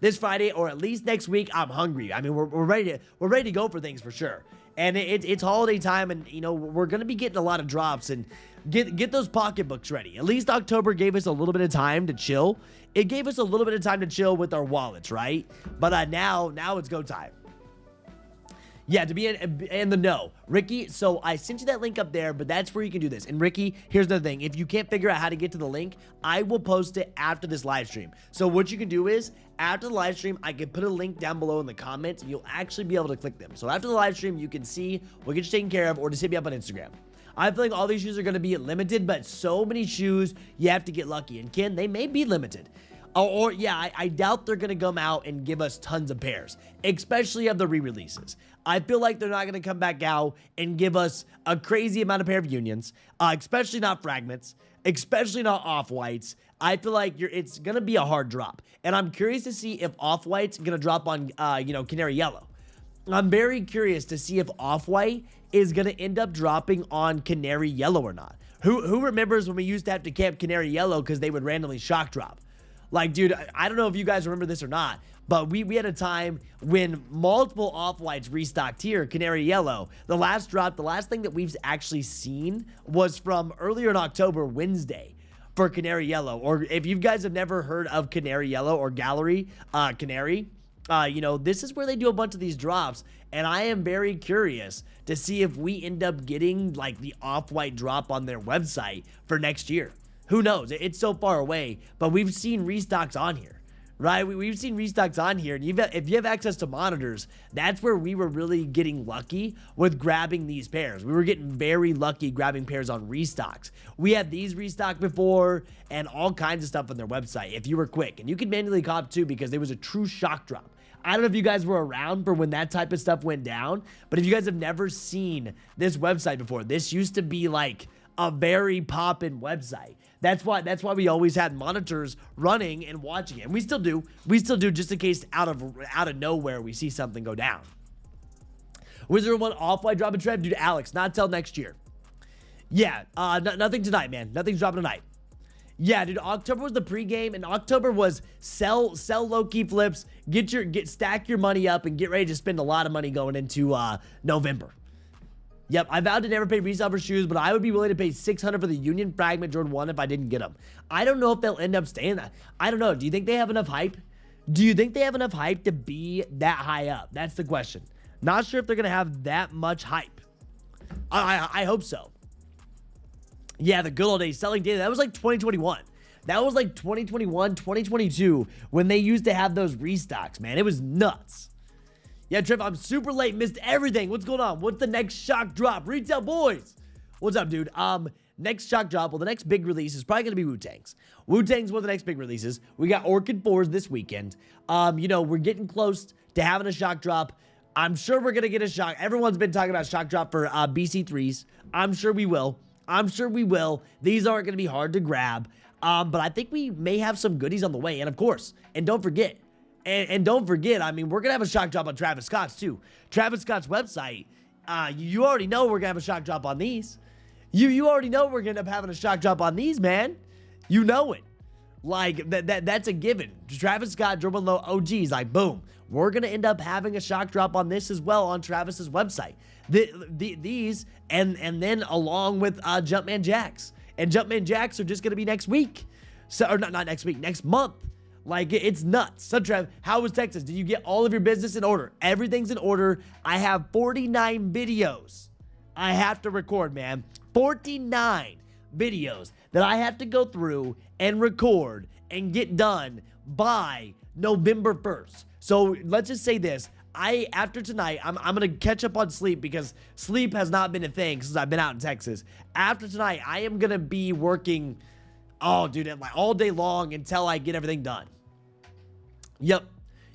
This Friday, or at least next week, I'm hungry. I mean, we're ready to go for things for sure. And it's holiday time, and, we're going to be getting a lot of drops, and get those pocketbooks ready. At least October gave us a little bit of time to chill. It gave us a little bit of time to chill with our wallets, right? But now it's go time. Yeah, to be in the know. Ricky, so I sent you that link up there, but that's where you can do this. And Ricky, here's the thing. If you can't figure out how to get to the link, I will post it after this live stream. So what you can do is, after the live stream, I can put a link down below in the comments, and you'll actually be able to click them. So after the live stream, you can see what gets taken care of, or just hit me up on Instagram. I feel like all these shoes are going to be limited, but so many shoes, you have to get lucky. And Ken, they may be limited. Yeah, I doubt they're going to come out and give us tons of pairs, especially of the re-releases. I feel like they're not going to come back out and give us a crazy amount of pair of unions, especially not fragments, especially not off-whites. I feel like it's going to be a hard drop. And I'm curious to see if off-white's going to drop on, canary yellow. I'm very curious to see if off-white is going to end up dropping on canary yellow or not. Who remembers when we used to have to camp canary yellow because they would randomly shock drop? Like, dude, I don't know if you guys remember this or not, but we had a time when multiple off-whites restocked here, canary yellow. The last thing that we've actually seen was from earlier in October, Wednesday, for canary yellow. Or if you guys have never heard of canary yellow or gallery canary, this is where they do a bunch of these drops, and I am very curious to see if we end up getting like the off-white drop on their website for next year. Who knows? It's so far away, but we've seen restocks on here, right? We've seen restocks on here, and if you have access to monitors, that's where we were really getting lucky with grabbing these pairs. We were getting very lucky grabbing pairs on restocks. We had these restocked before, and all kinds of stuff on their website if you were quick, and you could manually cop too because there was a true shock drop. I don't know if you guys were around for when that type of stuff went down, but if you guys have never seen this website before, this used to be like a very poppin' website. That's why we always had monitors running and watching it. And we still do. We still do, just in case out of nowhere we see something go down. Wizard One off-white drop a trev? Dude, Alex, not till next year. Yeah, nothing tonight, man. Nothing's dropping tonight. Yeah, dude, October was the pregame, and October was sell low-key flips, stack your money up, and get ready to spend a lot of money going into November. Yep, I vowed to never pay resale for shoes, but I would be willing to pay $600 for the Union Fragment Jordan 1 if I didn't get them. I don't know if they'll end up staying that. I don't know. Do you think they have enough hype? Do you think they have enough hype to be that high up? That's the question. Not sure if they're going to have that much hype. I hope so. Yeah, the good old days selling data. That was like 2021. That was like 2021, 2022 when they used to have those restocks, man. It was nuts. Yeah, Trev, I'm super late. Missed everything. What's going on? What's the next shock drop? Retail boys. What's up, dude? Next shock drop. Well, the next big release is probably going to be Wu Tang's. Wu Tang's one of the next big releases. We got Orchid 4s this weekend. You know, we're getting close to having a shock drop. I'm sure we're going to get a shock. Everyone's been talking about shock drop for BC3s. I'm sure we will. These aren't going to be hard to grab. But I think we may have some goodies on the way. And of course, and don't forget, I mean, we're going to have a shock drop on Travis Scott's too. Travis Scott's website, you already know we're going to have a shock drop on these. You already know we're going to end up having a shock drop on these, man. You know it. Like, that's a given. Travis Scott, Jordan Low OGs, like, boom. We're going to end up having a shock drop on this as well on Travis's website. These, and then along with Jumpman Jacks. And Jumpman Jacks are just going to be next week. So, or not next week, next month. Like, it's nuts. So, Trev, how was Texas? Did you get all of your business in order? Everything's in order. I have 49 videos I have to record, man. 49 videos that I have to go through and record and get done by November 1st. So let's just say this. After tonight, I'm going to catch up on sleep because sleep has not been a thing since I've been out in Texas. After tonight, I am going to be working, oh, dude, like all day long until I get everything done. Yep.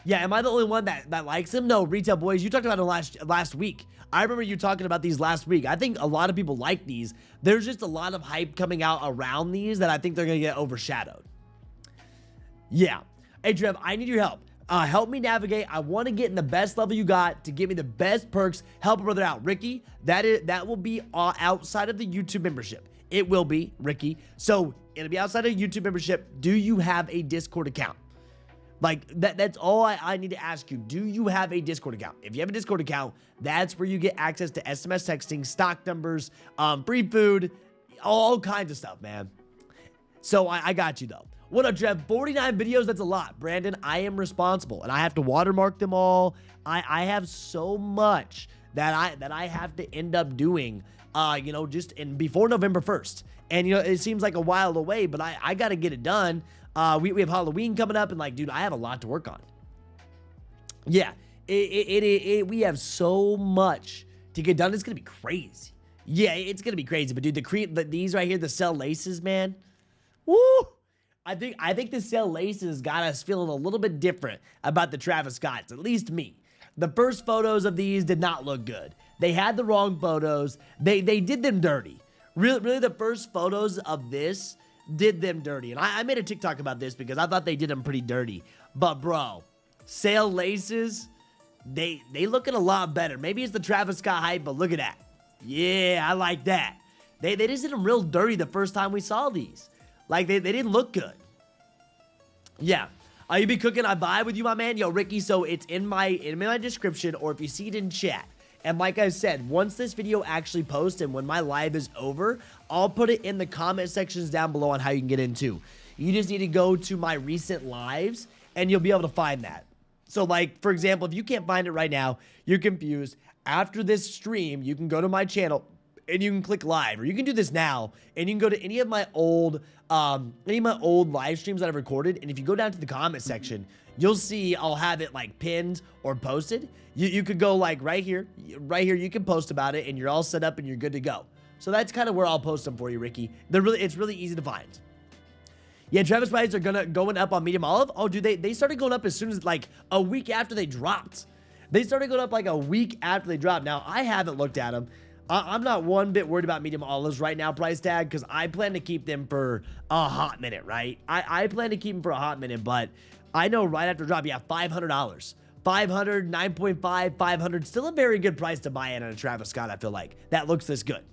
Yeah, am I the only one that likes them? No, Retail Boys, you talked about them last week. I remember you talking about these last week. I think a lot of people like these. There's just a lot of hype coming out around these that I think they're going to get overshadowed. Yeah. Hey, Trev, I need your help. Help me navigate. I want to get in the best level you got to give me the best perks. Help a brother out. Ricky, that will be outside of the YouTube membership. It will be, Ricky. So, it'll be outside of YouTube membership. Do you have a Discord account? Like, that's all I need to ask you. Do you have a Discord account? If you have a Discord account, that's where you get access to SMS texting, stock numbers, free food, all kinds of stuff, man. So I got you, though. What up, Trev? 49 videos, that's a lot. Brandon, I am responsible, and I have to watermark them all. I have so much that I have to end up doing, you know, just before November 1st. And, you know, it seems like a while away, but I got to get it done. We have Halloween coming up, and like, dude, I have a lot to work on. Yeah, we have so much to get done. It's gonna be crazy. Yeah, it's gonna be crazy. But dude, these right here, the cell laces, man. Woo! I think the cell laces got us feeling a little bit different about the Travis Scotts. At least me. The first photos of these did not look good. They had the wrong photos. They did them dirty. Really, the first photos of this did them dirty. And I made a TikTok about this because I thought they did them pretty dirty. But bro, sale laces, they looking a lot better. Maybe it's the Travis Scott hype, but look at that. Yeah, I like that. They just did them real dirty the first time we saw these. Like, they didn't look good. Yeah. You be cooking, I buy with you, my man. Yo, Ricky, so it's in my description, or if you see it in chat. And like I said, once this video actually posts and when my live is over, I'll put it in the comment sections down below on how you can get in too. You just need to go to my recent lives and you'll be able to find that. So like, for example, if you can't find it right now, you're confused. After this stream, you can go to my channel and you can click live, or you can do this now and you can go to any of my old live streams that I've recorded. And if you go down to the comment section, you'll see I'll have it like pinned or posted. You could go like right here, you can post about it and you're all set up and you're good to go. So that's kind of where I'll post them for you, Ricky. It's really easy to find. Yeah, Travis prices are going up on medium olive. Oh, dude, they started going up as soon as like a week after they dropped. They started going up like a week after they dropped. Now, I haven't looked at them. I'm not one bit worried about medium olives right now, price tag, because I plan to keep them for a hot minute, right? I plan to keep them for a hot minute, but I know right after drop, yeah, $500. 500, 9.5, 500, still a very good price to buy in on a Travis Scott, I feel like. That looks this good.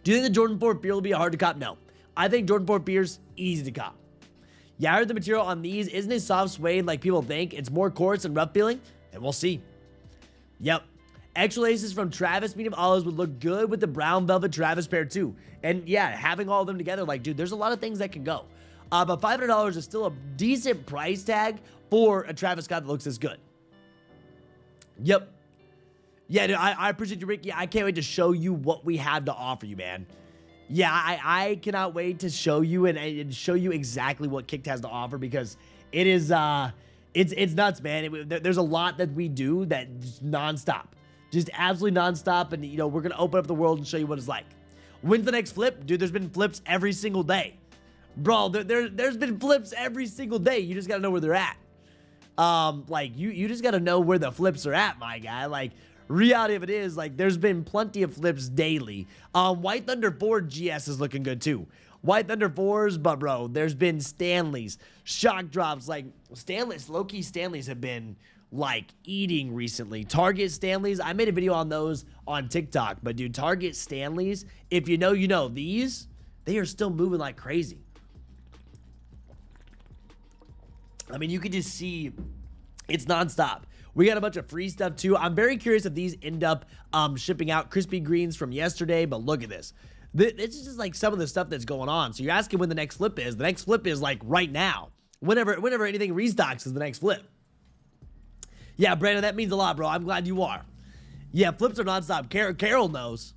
Do you think the Jordan 4 Fear will be hard to cop? No. I think Jordan 4 Pierce, easy to cop. Yeah, I heard the material on these isn't as soft suede like people think. It's more coarse and rough feeling, and we'll see. Yep. Extra laces from Travis medium olives would look good with the brown velvet Travis pair too. And yeah, having all of them together, like, dude, there's a lot of things that can go. But $500 is still a decent price tag for a Travis Scott that looks this good. Yep. Yeah, dude, I appreciate you, Ricky. I can't wait to show you what we have to offer you, man. Yeah, I cannot wait to show you and show you exactly what Kicked has to offer, because it is, it's nuts, man. There's a lot that we do that just nonstop. Just absolutely nonstop, and, you know, we're going to open up the world and show you what it's like. When's the next flip? Dude, there's been flips every single day. Bro, there's been flips every single day. You just got to know where they're at. Like, you just got to know where the flips are at, my guy. Like, reality of it is, like, there's been plenty of flips daily. White Thunder 4 GS is looking good, too. White Thunder 4s, but, bro, there's been Stanleys, shock drops. Like, Stanleys, low-key Stanleys have been, like, eating recently. Target Stanleys, I made a video on those on TikTok, but, dude, Target Stanleys, if you know, you know. These, they are still moving like crazy. I mean, you can just see it's nonstop. We got a bunch of free stuff, too. I'm very curious if these end up shipping out. Crispy greens from yesterday, but look at this. This is just, like, some of the stuff that's going on. So you're asking when the next flip is. The next flip is, like, right now. Whenever anything restocks is the next flip. Yeah, Brandon, that means a lot, bro. I'm glad you are. Yeah, flips are nonstop. Carol knows.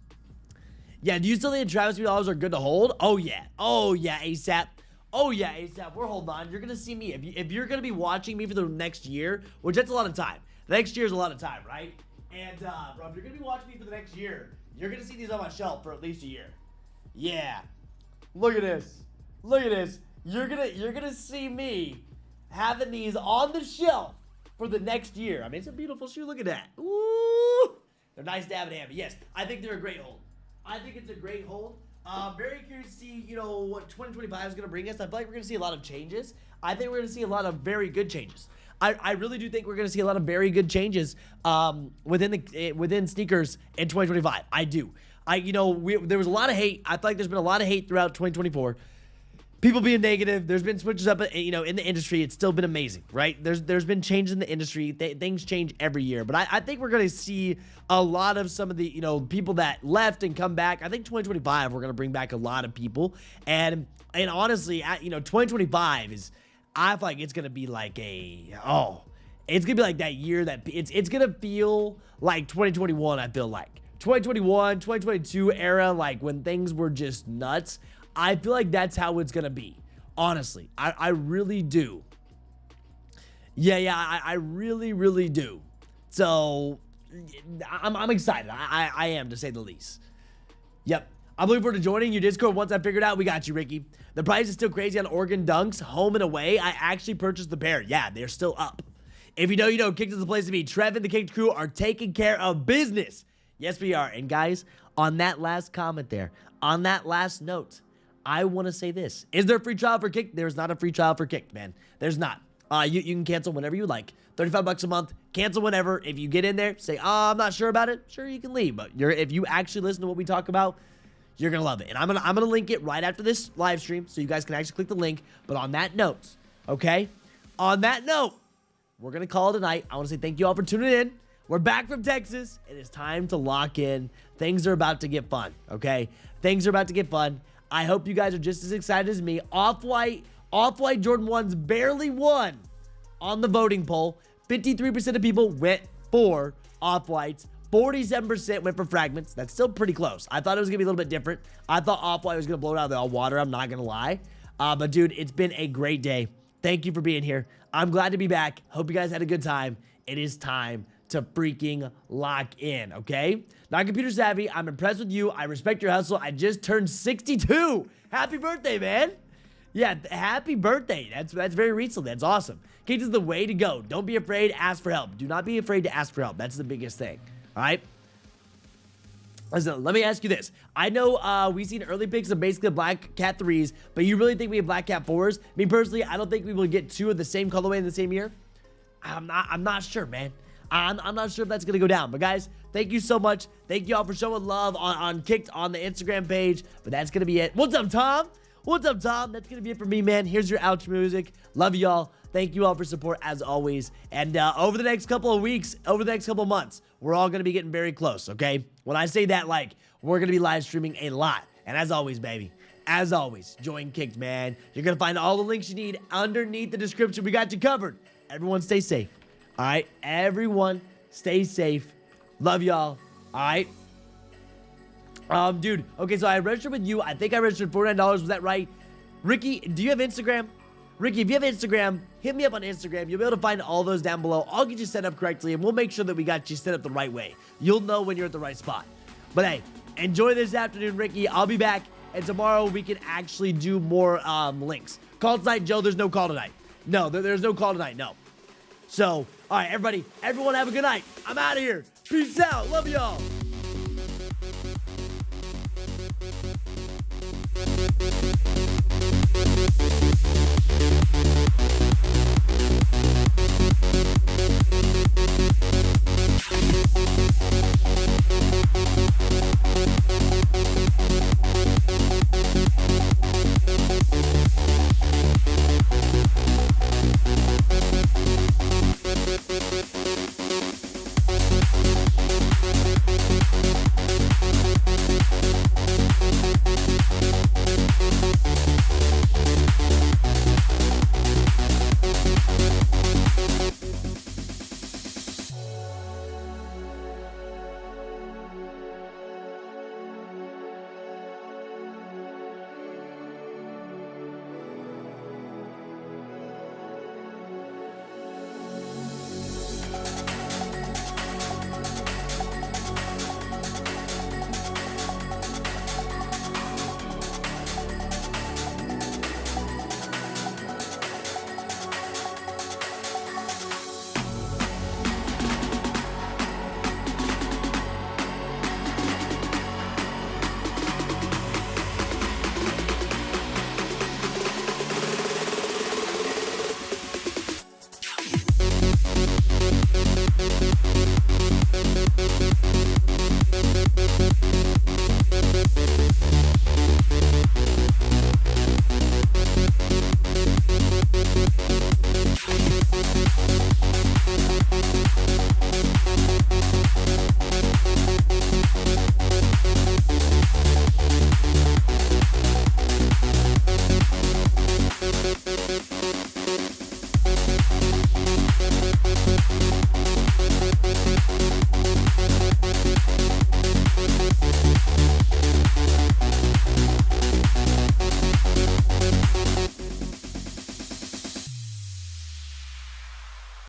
Yeah, do you still think Travis $3 are good to hold? Oh, yeah. Oh, yeah, ASAP. Oh, yeah, ASAP. We're holding on. You're going to see me. If you're going to be watching me for the next year, which that's a lot of time. The next year is a lot of time, right? And, bro, if you're going to be watching me for the next year, you're going to see these on my shelf for at least a year. Yeah. Look at this. Look at this. You're gonna see me having these on the shelf for the next year. I mean, it's a beautiful shoe. Look at that. Ooh. They're nice to have in hand. But yes, I think they're a great hold. I think it's a great hold. Very curious to see, you know, what 2025 is going to bring us. I feel like we're going to see a lot of changes. I think we're going to see a lot of very good changes. I really do think we're going to see a lot of very good changes within sneakers in 2025. I do. There was a lot of hate. I feel like there's been a lot of hate throughout 2024. People being negative. There's been switches up, in the industry. It's still been amazing, right? There's been changes in the industry. Things change every year. But I think we're going to see a lot of some of the, people that left and come back. I think 2025, we're going to bring back a lot of people. And honestly, 2025 is, I feel like it's going to be like it's going to be like that year that it's going to feel like 2021, I feel like. 2021, 2022 era, like when things were just nuts. I feel like that's how it's going to be. Honestly, I really do. Yeah, I really, really do. So, I'm excited. I am, to say the least. Yep. I'm looking forward to joining your Discord once I figure it out. We got you, Ricky. The price is still crazy on Oregon Dunks, home and away. I actually purchased the pair. Yeah, they're still up. If you know, you know. Kicked is the place to be. Trev and the Kicked crew are taking care of business. Yes, we are. And guys, on that last comment there, on that last note, I want to say this. Is there a free trial for Kicked? There's not a free trial for Kicked, man. There's not. You can cancel whenever you like. $35 a month. Cancel whenever. If you get in there, say, I'm not sure about it. Sure, you can leave. But if you actually listen to what we talk about, you're going to love it. And I'm gonna link it right after this live stream so you guys can actually click the link. But on that note, okay? On that note, we're going to call it a night. I want to say thank you all for tuning in. We're back from Texas. It is time to lock in. Things are about to get fun, okay? Things are about to get fun. I hope you guys are just as excited as me. Off-White Jordan 1s barely won on the voting poll. 53% of people went for Off-Whites. 47% went for Fragments. That's still pretty close. I thought it was going to be a little bit different. I thought Off-White was going to blow it out of the water. I'm not going to lie. But, dude, it's been a great day. Thank you for being here. I'm glad to be back. Hope you guys had a good time. It is time to freaking lock in, okay? Not computer savvy. I'm impressed with you. I respect your hustle. I just turned 62. Happy birthday, man. Yeah, happy birthday. That's very recently. That's awesome. Kicked is the way to go. Don't be afraid. Ask for help. Do not be afraid to ask for help. That's the biggest thing, all right? Listen, let me ask you this. I know we've seen early picks of basically Black Cat 3s, but you really think we have Black Cat 4s? Me personally, I don't think we will get two of the same colorway in the same year. I'm not sure, man. I'm not sure if that's going to go down. But, guys, thank you so much. Thank you all for showing love on Kicked on the Instagram page. But that's going to be it. What's up, Tom? what's up, Tom? That's going to be it for me, man. Here's your outro music. Love y'all. Thank you all for support, as always. And over the next couple of weeks, over the next couple of months, we're all going to be getting very close, okay? When I say that, like, we're going to be live streaming a lot. And as always, baby, as always, join Kicked, man. You're going to find all the links you need underneath the description. We got you covered. Everyone stay safe. All right? Everyone stay safe. Love y'all. All right? Dude, okay, so I registered with you. I think I registered $49. Was that right? Ricky, do you have Instagram? Ricky, if you have Instagram, hit me up on Instagram. You'll be able to find all those down below. I'll get you set up correctly, and we'll make sure that we got you set up the right way. You'll know when you're at the right spot. But hey, enjoy this afternoon, Ricky. I'll be back, and tomorrow we can actually do more links. Call tonight, Joe. There's no call tonight. No, there's no call tonight. No. So, all right, everybody. Everyone have a good night. I'm out of here. Peace out. Love y'all.